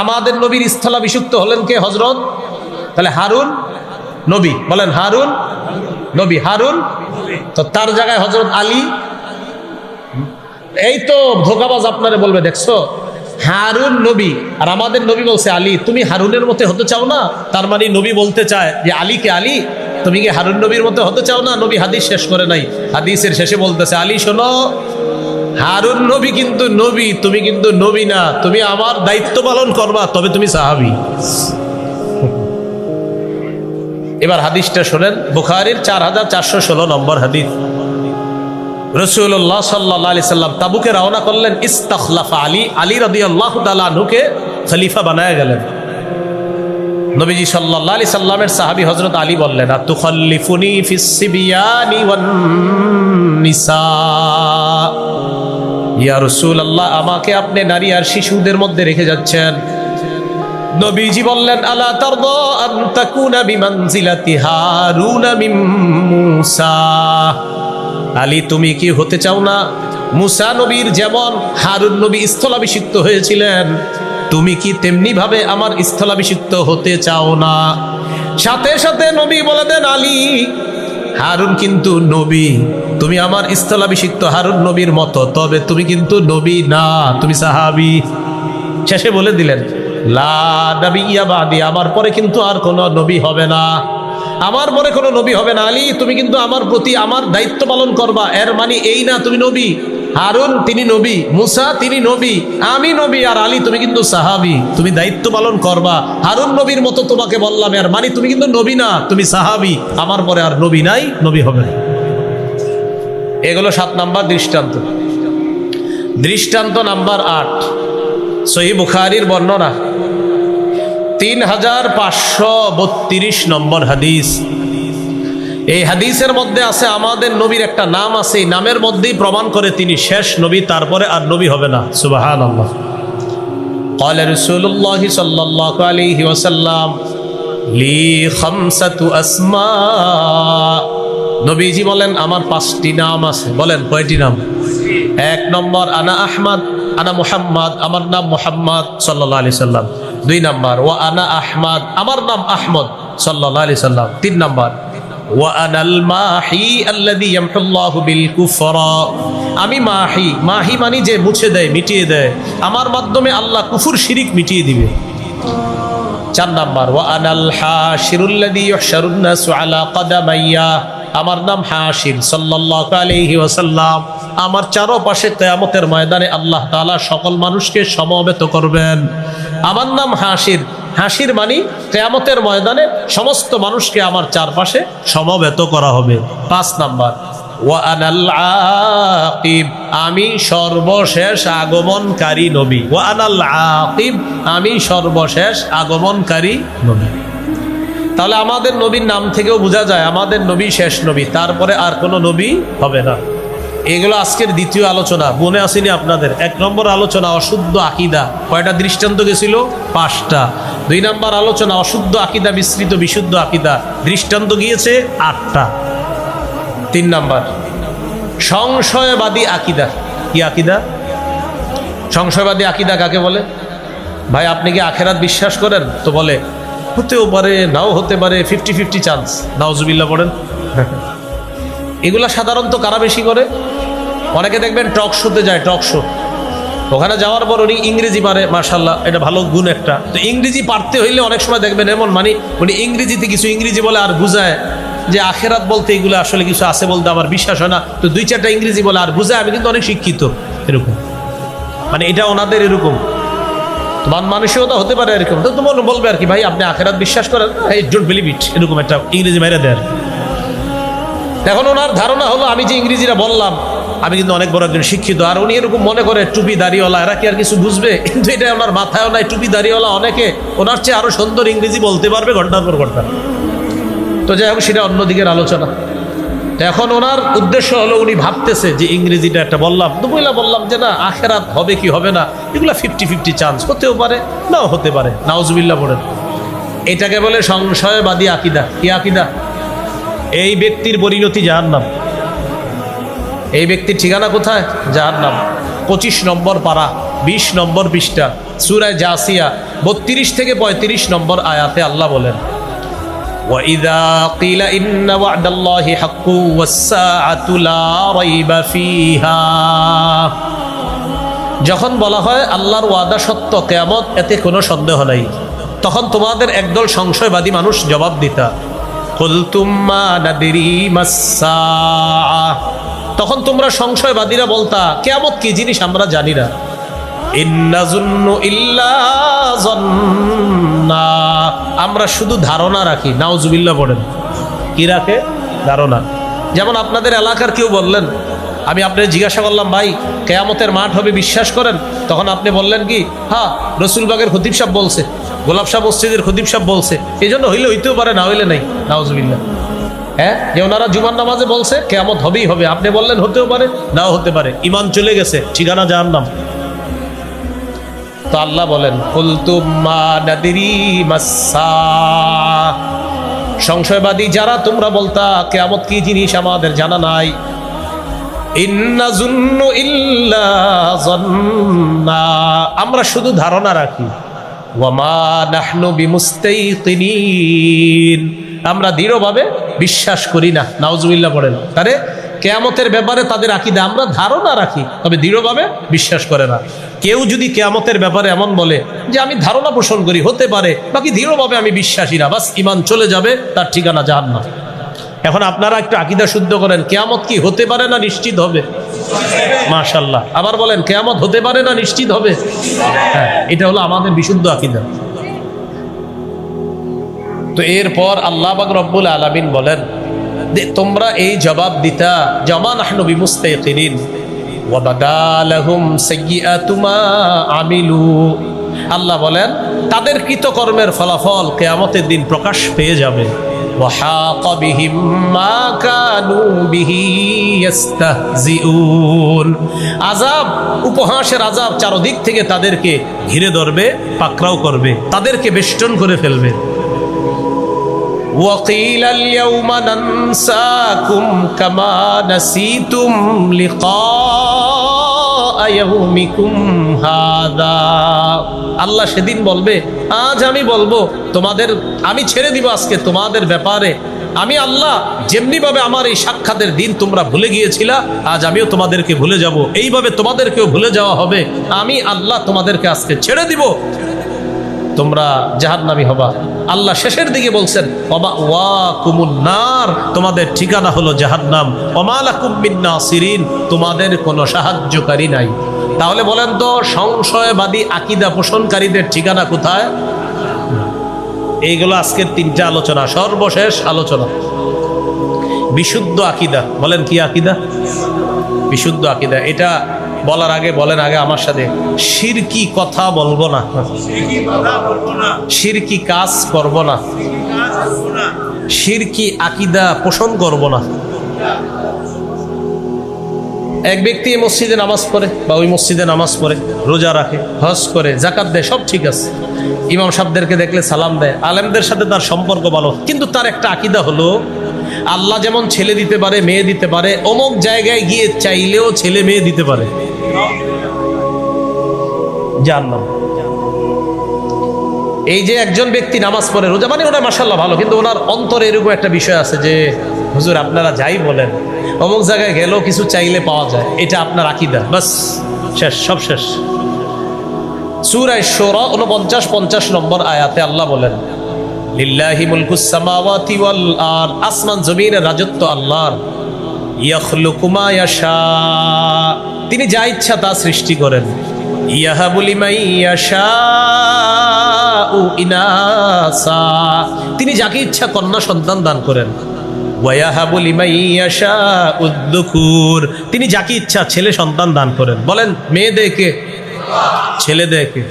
আমাদের নবীর স্থলাভিষিক্ত হলেন কে? হযরত। তাহলে হারুন নবী। বলেন, হারুন নবী, হারুন। তো তার জায়গায় হযরত আলী। এই তো ধোঁকাবাজ আপনারে বলবে, দেখছো হারুন নবী আর আমাদের নবী বলছে আলী, তুমি হারুনের মতো হতে চাও না? তার মানে নবী বলতে চায় যে আলীকে, আলী তুমি কি হারুন নবীর মতো হতে চাও না? নবী হাদিস শেষ করে নাই, হাদিসের শেষে বলতেছে, আলী শোনো, হারুন নবী কিন্তু নবী, তুমি কিন্তু নবী না, তুমি আমার দায়িত্ব পালন করবা, তবে তুমি সাহাবী। এবার হাদিসটা শোনেন, বুখারীর 4416 নম্বর হাদিস। রাসূলুল্লাহ সাল্লাল্লাহু আলাইহি সাল্লাম তাবুকে রওনা করলেন, ইস্তাখলাফা আলী, আলী রাদিয়াল্লাহু তাআলা আনহুকে খলিফা বানায়া গেলেন। নবীজি সাল্লাল্লাহু আলাইহি সাল্লামের সাহাবী হযরত আলী বললেন, আতুখাল্লিফুনি ফিস সিবিয়ানি ওয়ান নিসা, ইয়া রাসূলুল্লাহ, আমাকে আপনি নারী আর শিশুদের মধ্যে রেখে যাচ্ছেন। নবীজি বললেন, আলা তারদা আন তাকুনা বিমানজিলাতি হারুন মিন মূসা। আলী, তুমি কি হতে চাও না মুসা নবীর যেমন হারুন নবী স্থলাভিষিক্ত হয়েছিলেন, তুমি কি তেমনি ভাবে আমার স্থলাভিষিক্ত হতে চাও না? সাথে সাথে নবী বলে দেন, আলী, হারুন কিন্তু নবী, তুমি আমার স্থলাভিষিক্ত হারুন নবীর মতো, তবে তুমি কিন্তু নবী না, তুমি সাহাবী। শেষে বলে দিলেন, লা নাবিয়্যা বাদি, আমার পরে কিন্তু আর কোনো নবী হবে না, আমার পরে কোনো নবী হবে না। আলী, তুমি কিন্তু আমার প্রতি আমার দায়িত্ব পালন করবা। এর মানে এই না তুমি নবী, হারুন তিনি নবী, মুসা তিনি নবী, আমি নবী, আর আলী তুমি কিন্তু সাহাবী, তুমি দায়িত্ব পালন করবা। হারুন নবীর মতো তোমাকে বললাম, এর মানে তুমি কিন্তু নবী না, তুমি সাহাবী, আমার পরে আর নবী নাই, নবী হবে না। এগুলো 7 নাম্বার দৃষ্টান্ত। দৃষ্টান্ত নাম্বার 8, সহিহ বুখারীর বর্ণনা, 3532 নম্বর হাদিস। এই হাদিসের মধ্যে আছে আমাদের নবীর একটা নাম আছে, এই নামের মধ্যেই প্রমাণ করে তিনি শেষ নবী, তারপরে আর নবী হবে না। সুবহানাল্লাহ। قال رسول الله صلى الله عليه وسلم لي 5 أسماء। নবীজি বলেন, আমার 5টি নাম আছে। বলেন কয়টি নাম? 1 নম্বর, আনা আহমদ, আনা মুহাম্মদ, আমার নাম মুহাম্মদ সাল্লাল্লাহু আলাইহি সাল্লাম। 2 নম্বর, ওয়া আনা আহমদ, আমার নাম আহমদ সাল্লাল্লাহু আলাইহি সাল্লাম। 3 নম্বর, ওয়া আনাল মাহি আল্লাযী ইয়ামহুল্লাহু বিল কুফরা, আমি মাহি, মাহি মানে যে মুছে দেয়, মিটিয়ে দেয়, আমার মাধ্যমে আল্লাহ কুফর শিরিক মিটিয়ে দিবে। 4 নম্বর, ওয়া আনাল হাশিরুল্লাযী ইউহশারুন নাসু আলা কদামাইয়া, আমার নাম হাশির সাল্লাল্লাহু আলাইহি ওয়াসাল্লাম, আমার চারপাশে কিয়ামতের ময়দানে আল্লাহ তাআলা সকল মানুষকে সমবেত করবেন। আমার নাম হাশির, হাসির মানে কিয়ামতের ময়দানে সমস্ত মানুষকে আমার চারপাশে সমবেত করা হবে। 5 নাম্বার, ওয়া আনাল আকিব, আমি সর্বশেষ আগমনকারী নবী। ওয়া আনাল আকিব, আমি সর্বশেষ আগমনকারী নবী। তাহলে আমাদের নবীর নাম থেকেও বোঝা যায় আমাদের নবী শেষ নবী, তারপরে আর কোনো নবী হবে না। এগুলো আজকের দ্বিতীয় আলোচনা। মনে আসেনি আপনাদের? 1 নম্বর আলোচনা অশুদ্ধ আকীদা, কয়টা দৃষ্টান্ত গেছিল? 5টা। 2 নম্বর আলোচনা অশুদ্ধ আকীদা মিশ্রিত বিশুদ্ধ আকীদা, দৃষ্টান্ত গিয়েছে 8টা। 3 নম্বর সংশয়বাদী আকীদা। কি আকীদা? সংশয়বাদী আকীদা কাকে বলে? ভাই, আপনি কি আখেরাত বিশ্বাস করেন? তো বলে হতেও পারে, নাও হতে পারে, 50-50 চান্স। নাউজুবিল্লাহ পড়েন। এগুলা সাধারণত কারা বেশি করে? অনেকে দেখবেন টক শোতে যায়, টক শো, ওখানে যাওয়ার পর উনি ইংরেজি পারে, মাশাআল্লাহ, এটা ভালো গুণ একটা। তো ইংরেজি পারতে হইলে অনেক সময় দেখবেন এমন, মানে উনি ইংরেজিতে কিছু ইংরেজি বলে আর বুঝায় যে আখেরাত বলতে এগুলো আসলে কিছু আছে বলতে আমার বিশ্বাস হয় না, তো 2-4টা ইংরেজি বলে আর বুঝায় আমি কিন্তু অনেক শিক্ষিত, এরকম। মানে এটা ওনাদের এরকম মন মানসিকতা হতে পারে এরকম। তো তোমার বলবে আর কি, ভাই আপনি আখেরাত বিশ্বাস করেন? আই ডোন্ট বিলিভ ইট, এরকম একটা ইংরেজি মেরে দেয়। এখন ওনার ধারণা হলো আমি যে ইংরেজিটা বললাম আমি কিন্তু অনেক বড় একজন শিক্ষিত, আর উনি এরকম মনে করে টুপি দাড়িওয়ালা, এরা কি আর কিছু বুঝবে? কিন্তু এটা ওনার মাথায়ও নাই, টুপি দাড়িওয়ালা অনেকে ওনার চেয়ে আরো সুন্দর ইংরেজি বলতে পারবে ঘন্টার পর ঘন্টা। তো যাই হোক, সেটা অন্যদিকের আলোচনা। এখন ওনার উদ্দেশ্য হলো উনি ভাবতেছে যে ইংরেজিটা একটা বললাম, তো বললাম যে না, আখেরাত হবে কি হবে না এগুলো 50-50 চান্স, হতেও পারে নাও হতে পারে। নাউজুবিল্লাহ পড়েন। এটাকে বলে সংশয়বাদী আকীদা। কি আকীদা? এই ব্যক্তির পরিণতি জাহান্নাম। এই ব্যক্তির ঠিকানা কোথায়? জাহান্নাম। 25 নম্বর পারা, 20 নম্বর পৃষ্ঠা, সূরা জাসিয়া 32 থেকে 35 নম্বর আয়াতে আল্লাহ বলেন, وَإِذَا قِيلَ إِنَّ وَعْدَ اللَّهِ حَقٌّ وَالسَّاعَةُ لَا رَيْبَ فِيهَا, যখন বলা হয় আল্লাহর ওয়াদা সত্য, কিয়ামত এতে কোনো সন্দেহ নাই, তখন তোমাদের একদল সংশয়বাদী মানুষ জবাব দিতা, কুলতুম মা নাদরি মাস-সাআ, তখন তোমরা সংশয়বাদীরা বলতা কিয়ামত কি জিনিস আমরা জানি না। ইন্নাজুন্নু ইল্লা যন্না, আমরা শুধু ধারণা রাখি। নাউজুবিল্লাহ পড়েন। কি রাখে? ধারণা। যেমন আপনাদের এলাকার কেউ বললেন, আমি আপনাকে জিজ্ঞাসা করলাম, ভাই কিয়ামতের মাঠ হবে বিশ্বাস করেন? তখন আপনি বললেন কি, হ্যাঁ রসুলবাগের খতিব সাহেব বলছে, গোলাপ শাহ মসজিদের খতিব সাহেব বলছে, এই জন্য হইলে হইতেও পারে, না হইলে নাই। নাউজুবিল্লাহ। হ্যাঁ, যে ওনারা জুমার নামাজে বলছে কিয়ামত হবেই হবে, আপনি বললেন হতেও পারে নাও হতে পারে, ইমান চলে গেছে, ঠিকানা জাহান্নাম। তো আল্লাহ বলেন কুলতুম মা নাদিরি মাসসা, সংশয়বাদী যারা তোমরা বলতা কিয়ামত কি জিনিস আমাদের জানা নাই, ইন্না যুন্নু ইল্লা যন্না, আমরা শুধু ধারণা রাখি, ওয়া মা নাহনু বিমুস্তাইকিনিন, আমরা দৃঢ়ভাবে বিশ্বাস করি না। নাউজুবিল্লাহ পড়েন। তারে কিয়ামতের ব্যাপারে তাদের আকীদা আমরা ধারণা রাখি, তবে দৃঢ়ভাবে বিশ্বাস করে না। কেউ যদি কিয়ামতের ব্যাপারে এমন বলে যে আমি ধারণা পোষণ করি, হতে পারে, বাকি দৃঢ়ভাবে আমি বিশ্বাসী না, বাস ঈমান চলে যাবে, তার ঠিকানা জাহান্নাম। এখন আপনারা একটু আকীদা শুদ্ধ করেন, কিয়ামত কি হতে পারে না নিশ্চিত হবে? মাশাআল্লাহ। আবার বলেন কিয়ামত হতে পারে না নিশ্চিত হবে? হ্যাঁ, এটা হলো আমাদের বিশুদ্ধ আকীদা। তো এরপর আল্লাহ পাক রব্বুল আলামিন বলেন যে তোমরা এই জবাব দিতা জামা নাহনু বিমুস্তাইকিনিন ওয়া বাদালাহুম সাইয়্যাতু মা আমিলু, আল্লাহ বলেন তাদের কৃতকর্মের ফলাফল কিয়ামতের দিন প্রকাশ পেয়ে যাবে। ওয়া হাকা বিহিম মা কানু বিহি ইস্তাহজিউন, আযাব, উপহাসের আযাব চারদিক থেকে তাদেরকে ঘিরে ধরবে, পাকড়াও করবে, তাদেরকে বেষ্টন করে ফেলবে। وقيل اليوم ننساكم كما نسيتم لقاء يومكم هذا, আল্লাহ সেদিন বলবে আজ আমি বলবো তোমাদের, আমি ছেড়ে দিব আজকে তোমাদের ব্যাপারে, আমি আল্লাহ যেমনি ভাবে আমার এই সাক্ষাতের দিন তোমরা ভুলে গিয়েছিলা, আজ আমিও তোমাদেরকে ভুলে যাব, এইভাবে তোমাদেরকেও ভুলে যাওয়া হবে। আমি আল্লাহ তোমাদেরকে আজকে ছেড়ে দিব, তোমরা জাহান্নামী হবা। আল্লাহ শেষের দিকে বলছেন ওয়াকুমুন নার, তোমাদের ঠিকানা হলো জাহান্নাম, ওমা লাকুম মিন নাসিরিন, তোমাদের কোনো সাহায্যকারী নাই। তাহলে বলেন তো সংশয়বাদী আকীদা পোষণকারীদের ঠিকানা কোথায়? এইগুলো আজকের তিনটা আলোচনা, সর্বশেষ আলোচনা বিশুদ্ধ আকীদা। বলেন কি আকীদা? বিশুদ্ধ আকীদা। এটা বলার আগে বলেন আগে আমার সাথে, শিরকি কথা বলবো না, শিরকি কাজ করব না, শিরকি আকীদা পোষণ করব না। এক ব্যক্তি এই মসজিদে নামাজ পড়ে বা ওই মসজিদে নামাজ পড়ে, রোজা রাখে, হজ করে, যাকাত দেয়, সব ঠিক আছে, ইমাম সাহেবদেরকে দেখলে সালাম দেয়, আলেমদের সাথে তার সম্পর্ক ভালো, কিন্তু তার একটা আকীদা হলো আল্লাহ যেমন ছেলে দিতে পারে, মেয়ে দিতে পারে, অমুক জায়গায় গিয়ে চাইলেও ছেলে মেয়ে দিতে পারে। জানলাম এই যে একজন ব্যক্তি নামাজ পড়ে, রোজা, মানে ওটা মাশাআল্লাহ ভালো, কিন্তু ওনার অন্তরে এরকম একটা বিষয় আছে যে হুজুর আপনারা যাই বলেন, অমুক জায়গায় গেলেও কিছু চাইলে পাওয়া যায়, এটা আপনার আকীদা, বাস শেষ, সব শেষ। সূরা শুরা 49-50 নম্বর আয়াতে আল্লাহ বলেন লিল্লাহি মুলকুস সামাওয়াতি ওয়াল আরদ, আসমান জমিনের রাজত্ব আল্লাহর। ইয়াখলুকু মা ইয়াশা, তিনি যা ইচ্ছা তা সৃষ্টি করেন। ইয়াহাবু লিমান ইয়াশাউ ইনাসা, তিনি যাকে ইচ্ছা কন্যা সন্তান দান করেন। ওয়া ইয়াহাবু লিমান ইয়াশাউ যুকুর, তিনি যাকে ইচ্ছা ছেলে সন্তান দান করেন। বলেন মেয়ে দেয় কে? ছেলে দেয় কে?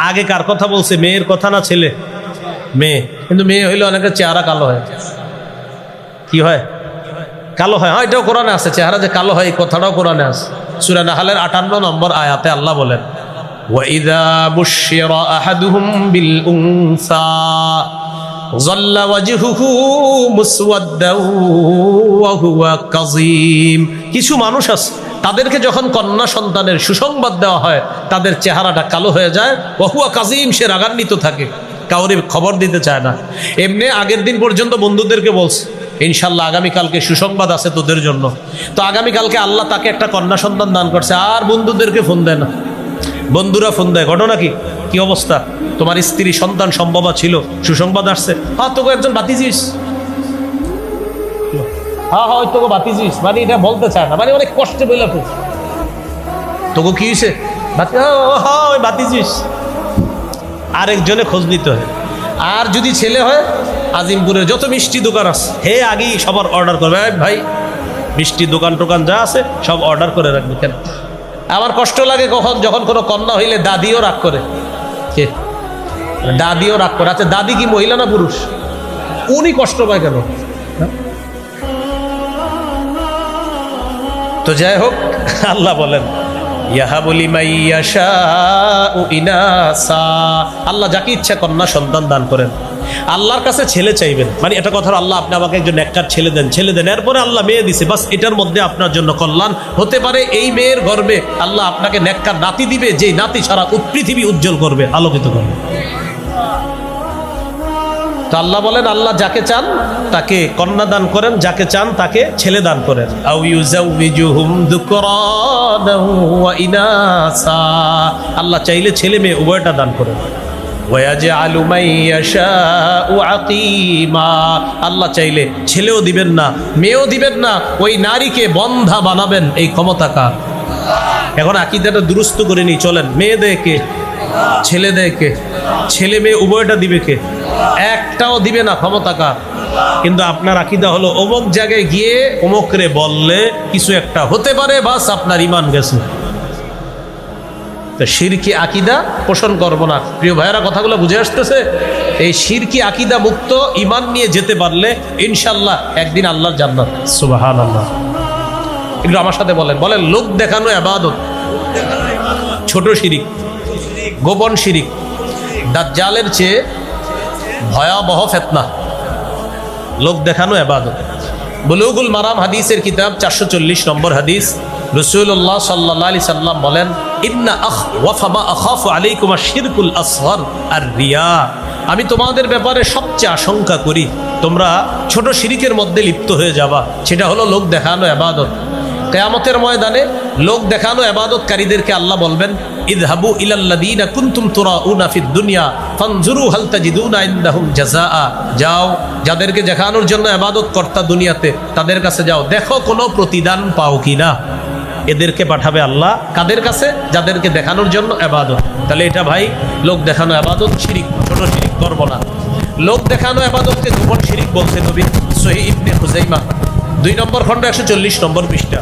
আগে কার কথা বলছে? মেয়ের কথা না ছেলে? মেয়ে। কিন্তু মেয়ে হইলে অনেকের চেহারা কালো হয়। কি হয়? কালো হয়। হ্যাঁ, এটাও কোরআনে আছে, চেহারা যে কালো হয় এই কথাটাও কোরআনে আছে। সূরা নাহলের 58 নম্বর আয়াতে আল্লাহ বলেন ওয়াইযা বুশিরা আহাদুহুম বিল উনসা যাল্লা ওয়াজহুহু মুসওয়াদ্দাও ওয়া হুয়া কাযীম, কিছু মানুষ আছে তাদেরকে যখন কন্যা সন্তানের সুসংবাদ দেওয়া হয় তাদের চেহারাটা কালো হয়ে যায়, ওয়া হুয়া কাযীম, সে রাগান্বিত থাকে, কাউরে খবর দিতে চায় না। এমনি আগের দিন পর্যন্ত বন্ধুদেরকে বলছে ইনশাল্লাহ আগামীকালকে সুসংবাদ আছে তোদের জন্য, তো আগামীকালকে আল্লাহ তাকে একটা কন্যা সন্তান দান করছে, আর বন্ধুদেরকে ফোন দেয় না, বন্ধুরা ফোন দেয়, ঘটনা কি? কি অবস্থা? তোমার স্ত্রী সন্তান সম্ভবা ছিল, সুসংবাদ আসছে, হ্যাঁ তোকে একজন বাতিজিস, হ্যাঁ হয় তোকে বাতিজিস, মানে এটা বলতে চায় না, মানে অনেক কষ্টে বলে ফেলছে, তোকে কি হয়েছে? হ্যাঁ বাতিজিস। আরেকজনে খোঁজ নিতে হয়। আর যদি ছেলে হয়, আজিমপুরের যত মিষ্টি দোকান আছে হে আগেই সবার অর্ডার করবে, ভাই মিষ্টি দোকান টোকান যা আছে সব অর্ডার করে রাখবে। কেন? আমার কষ্ট লাগে কখন, যখন কোনো কন্যা হইলে দাদিও রাগ করে। কে? দাদিও রাগ করে। আচ্ছা দাদি কি মহিলা না পুরুষ? উনি কষ্ট পায় কেন? তো যাই হোক, আল্লাহ বলেন ইয়াহাবু লিমান ইয়াশাউ ইনাসা, আল্লাহ যাকে ইচ্ছা কন্যা সন্তান দান করেন। আল্লাহর কাছে ছেলে চাইবেন, মানে এটা কথা, আল্লাহ আপনি আমাকে একজন নেককার ছেলে দেন, এরপরে আল্লাহ মেয়ে দিছে, বাস এটার মধ্যে আপনার জন্য কল্যাণ হতে পারে। এই মেয়ের গর্ভে আল্লাহ আপনাকে নেককার নাতি দিবে, যে নাতি সারা পৃথিবী উজ্জ্বল করবে, আলোকিত করবে। তো আল্লাহ বলেন, আল্লাহ যাকে চান তাকে কন্যা দান করেন, যাকে চান তাকে ছেলে দান করেন। আও ইউজাউযুহুম যুকরানাও ওয়া ইনাসা, আল্লাহ চাইলে ছেলে মেয়ে উভয়টা দান করেন। ওয়ায়াজআলু মান ইয়াশাউ আকিমা, আল্লাহ চাইলে ছেলেও দিবেন না মেয়েও দিবেন না, ওই নারীকে বন্ধা বানাবেন, এই ক্ষমতা কার? এখন আকীদাটা দুরুস্ত করে নিই, চলেন। মেয়ে দেয় কে? ছেলে দেয় কে? ছেলে মেয়ে উভয়টা দিবে কে? একটাও দিবে না, ক্ষমতা কার? কিন্তু আপনার আকীদা হলো অমুক জায়গায় গিয়ে অমুকরে বললে কিছু একটা হতে পারে, বাস আপনার ঈমান গেছে। তো শিরকি আকীদা পোষণ করবো না। প্রিয় ভাইয়েরা, কথাগুলো বুঝে আসতেছে? এই শিরকি আকীদা মুক্ত ঈমান নিয়ে যেতে পারলে ইনশাল্লাহ একদিন আল্লাহর জান্নাত। সুবহানাল্লাহ। একটু আমার সাথে বলেন, লোক দেখানো ইবাদত, ছোট শিরিক, গোপন শিরিক, দাজ্জালের চেয়ে ভয়াবহ ফিতনা লোক দেখানো ইবাদত। বুলুগুল মারাম হাদিসের কিতাব 440 নম্বর হাদিস, রাসূলুল্লাহ সাল্লাল্লাহু আলাইহি সাল্লাম বলেন, ইন্না আখওয়াফা মা আখাফু আলাইকুম আশ-শিরকুল আসগর আর-রিয়া, আমি তোমাদের ব্যাপারে সবচেয়ে আশঙ্কা করি তোমরা ছোট শিরিকের মধ্যে লিপ্ত হয়ে যাবা, সেটা হলো লোক দেখানো ইবাদত। কিয়ামতের ময়দানে লোক দেখানো ইবাদতকারীদেরকে আল্লাহ বলবেন, ইযহাবু ইলাল্লাযীনা কুনতুম তুরাউনা ফিদ দুনিয়া ফানজুরু হাল তাজিদুনা ইনদাহুম জাযাআ, যাও যাদেরকে দেখানোর জন্য ইবাদত করতা দুনিয়াতে, তাদের কাছে যাও, দেখো কোনো প্রতিদান পাও কিনা। এদেরকে পাঠাবে আল্লাহ কাদের কাছে? যাদেরকে দেখানোর জন্য ইবাদত। তাহলে এটা ভাই লোক দেখানো ইবাদত, শিরিক, ছোট শিরিক করব না। লোক দেখানো ইবাদতকে গোপন শিরিক বলতে নবী সহিহ ইবনে হুযাইমা 2 নম্বর খণ্ড 140 নম্বর পৃষ্ঠা,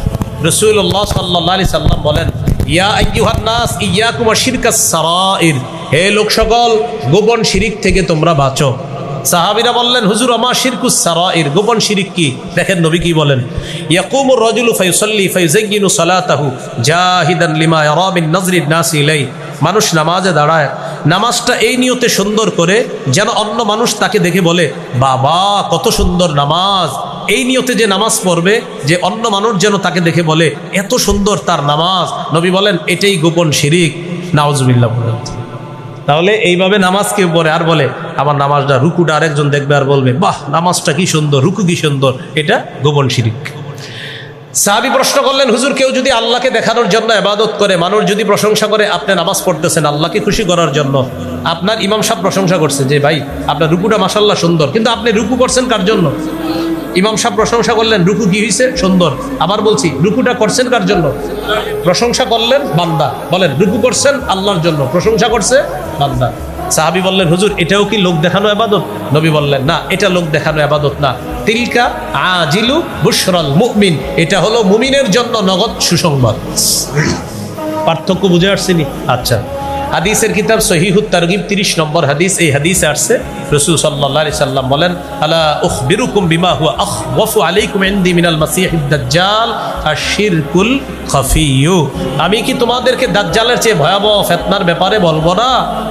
রাসূলুল্লাহ সাল্লাল্লাহু আলাইহি সাল্লাম বলেন, ইয়া আইয়ুহান নাস ইয়াকুম আশ-শিরকাস সারাইর, হে লোক সকল, গোপন শিরিক থেকে তোমরা বাঁচো। সাহাবীরা বললেন, হুজুর আমা শিরকুস সারাইর, গোপন শিরিক কি? দেখেন নবী কি বলেন, ইয়াকুমুর রাজুলু ফায়ুসাল্লি ফায়ুযায়্যিনু সালাতাহু জাহিদান লিমা ইয়ারা মিন নাজরিন নাস ইলাই, মানুষ নামাজে দাঁড়ায়, নামাজটা এই নিয়তে সুন্দর করে যেন অন্য মানুষ তাকে দেখে বলে, বাবা কত সুন্দর নামাজ। এই নিয়তে যে নামাজ পড়বে, যে অন্য মানুষ যেন তাকে দেখে বলে এত সুন্দর তার নামাজ, নবী বলেন এটাই গোপন শিরিক। নাউজুবিল্লাহ বলেন। তাহলে এইভাবে নামাজ কেউ পড়ে আর বলে আমার নামাজটা, রুকুটা আরেকজন দেখবে আর বলবে বাহ নামাজটা কি সুন্দর, রুকু কি সুন্দর, এটা গোপন শিরিক। সাহাবী প্রশ্ন করলেন, হুজুর কেউ যদি আল্লাহকে দেখানোর জন্য ইবাদত করে, মানুষ যদি প্রশংসা করে আপনি নামাজ পড়তেছেন আল্লাহকে খুশি করার জন্য, আপনার ইমাম সাহেব প্রশংসা করছে যে ভাই আপনার রুকুটা মাশাআল্লাহ সুন্দর, কিন্তু আপনি রুকু করছেন কার জন্য? ইমাম সাহেব প্রশংসা করলেন, রুকু কি হয়েছে? সুন্দর। আবার বলছি, রুকুটা করছেন কার জন্য? প্রশংসা করলেন বান্দা, বলেন রুকু করছেন আল্লাহর জন্য, প্রশংসা করছে বান্দা। সাহাবী বললেন, হুজুর এটাও কি লোক দেখানো ইবাদত? নবী বললেন, না, এটা লোক দেখানো ইবাদত না। তিলকা আজিলু বুশরাল মুমিন, এটা হলো মুমিনের জন্য নগদ সুসংবাদ। পার্থক্য বুঝে আসছেনি? আচ্ছা, হাদিসের কিতাব সহিহুত তারগিব 30 নম্বর হাদিস, এই হাদিসে আসছে রাসূল সাল্লাল্লাহু আলাইহি সাল্লাম বলেন, আলা উখবিরুকুম বিমা হুয়া আখওয়াফু আলাইকুম ইনদি মিনাল মাসিহিদ দাজ্জাল আশ-শিরকুল খাফিয়্যু, আমি কি তোমাদেরকে দাজ্জালের চেয়ে ভয়াবহ ফিতনার ব্যাপারে বলবো না?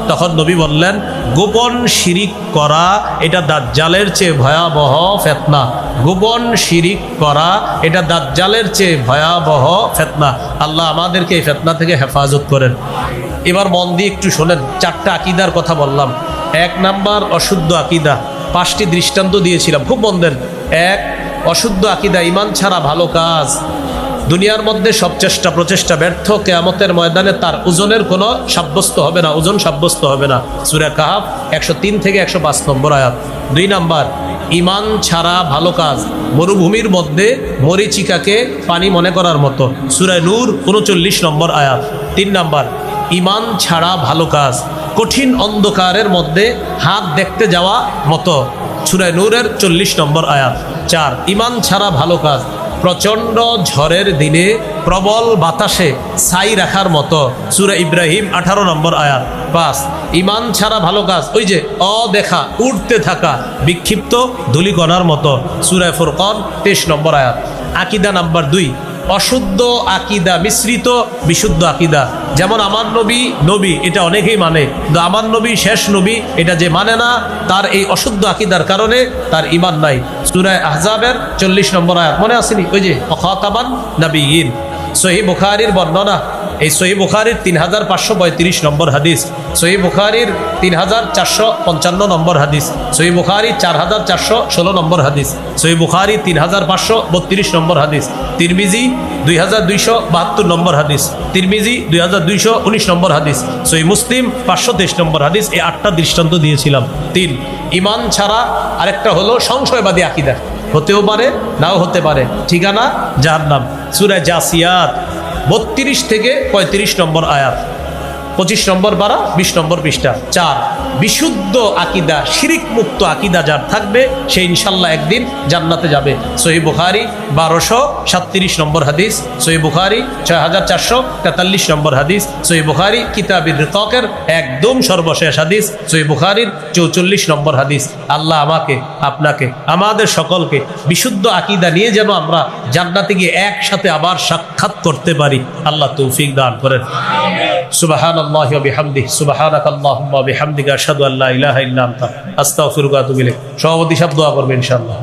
তখন নবী বললেন, গোপন শিরিক করা এটা দাজ্জালের চেয়ে ভয়াবহ ফিতনা, গোপন শিরিক করা এটা দাজ্জালের চেয়ে ভয়াবহ ফিতনা। আল্লাহ আমাদেরকে এই ফিতনা থেকে হেফাজত করেন। এবার মন দিয়ে একটু শোনেন, 4টা আকীদার কথা বললাম। 1 নাম্বার অশুদ্ধ আকীদা, 5টি দৃষ্টান্ত দিয়েছিলাম, খুব মন দেন। 1, অশুদ্ধ আকীদা, ঈমান ছাড়া ভালো কাজ, দুনিয়ার মধ্যে সব চেষ্টা প্রচেষ্টা ব্যর্থ, কিয়ামতের ময়দানে তার ওজনের কোনো সাব্যস্ত হবে না, ওজন সাব্যস্ত হবে না। সূরা কাহফ 103 থেকে 105 নম্বর আয়াত। 2 নাম্বার, ঈমান ছাড়া ভালো কাজ, মরুভূমির মধ্যে মরিচিকাকে পানি মনে করার মতো, সূরা নূর 39 নম্বর আয়াত। 3 নাম্বার, ঈমান ছাড়া ভালো কাজ, কঠিন অন্ধকারের মধ্যে হাত দেখতে যাওয়া মতো, সূরা নূরের 40 নম্বর আয়াত। 4, ঈমান ছাড়া ভালো কাজ, প্রচণ্ড ঝড়ের দিনে প্রবল বাতাসে ছাই রাখার মতো, সূরা ইব্রাহিম 18 নম্বর আয়াত। 5, ঈমান ছাড়া ভালো কাজ, ওই যে অদেখা উড়তে থাকা বিক্ষিপ্ত ধূলিকণার মতো, সূরা ফুরকান 23 নম্বর আয়াত। আকীদা নাম্বার 2, অশুদ্ধ আকীদা মিশ্রিত বিশুদ্ধ আকীদা। যেমন আমার নবী নবী, এটা অনেকেই মানে, কিন্তু আমার নবী শেষ নবী এটা যে মানে না, তার এই অশুদ্ধ আকীদার কারণে তার ঈমান নাই। সূরা আহজাবের 40 নম্বর আয়াত মনে আসেনি? ওই যে খাতামান নবিয়্যিন, সহিহ বুখারীর বর্ণনা। এই সহিহ বুখারীর 3532 নম্বর হাদিস, সহিহ বুখারীর 3455 নম্বর হাদিস, সহিহ বুখারী 4416 নম্বর হাদিস, সহিহ বুখারী 3532 নম্বর হাদিস, তিরমিজি 2272 নম্বর হাদিস, তিরমিজি 2219 নম্বর হাদিস, সহিহ মুসলিম 523 নম্বর হাদিস। এই 8টা দৃষ্টান্ত দিয়েছিলাম। 3, ঈমান ছাড়া আরেকটা হলো সংশয়বাদী আকীদা, হতেও পারে নাও হতে পারে, ঠিকানা জাহান্নাম। সূরা জাসিয়াত 32 থেকে 35 নম্বর আয়াত, 25 নম্বর পারা 20 নম্বর পৃষ্ঠা। 4, বিশুদ্ধ আকীদা, শিরিক মুক্ত আকীদা যার থাকবে সে ইনশাল্লাহ একদিন জান্নাতে যাবে। সহিহ বুখারী 1237 নম্বর হাদিস, সহিহ বুখারী 6443 নম্বর হাদিস, সহিহ বুখারী কিতাবুর রিকাকের একদম সর্বশেষ হাদিস, সহিহ বুখারীর 44 নম্বর হাদিস। আল্লাহ আমাকে, আপনাকে, আমাদের সকলকে বিশুদ্ধ আকীদা নিয়ে যেন আমরা জান্নাতে গিয়ে একসাথে আবার সাক্ষাৎ করতে পারি, আল্লাহ তৌফিক দান করেন। সুবহানাল্লাহি ওয়া বিহামদিহি, সুবহানাকাল্লাহুম্মা ওয়া বিহামদিকা আশহাদু আল্লা ইলাহা ইল্লা আনতা আস্তাগফিরুকা ওয়া আতুবু ইলাইক। সভাপতি সাহেব দোয়া করবেন ইনশাআল্লাহ।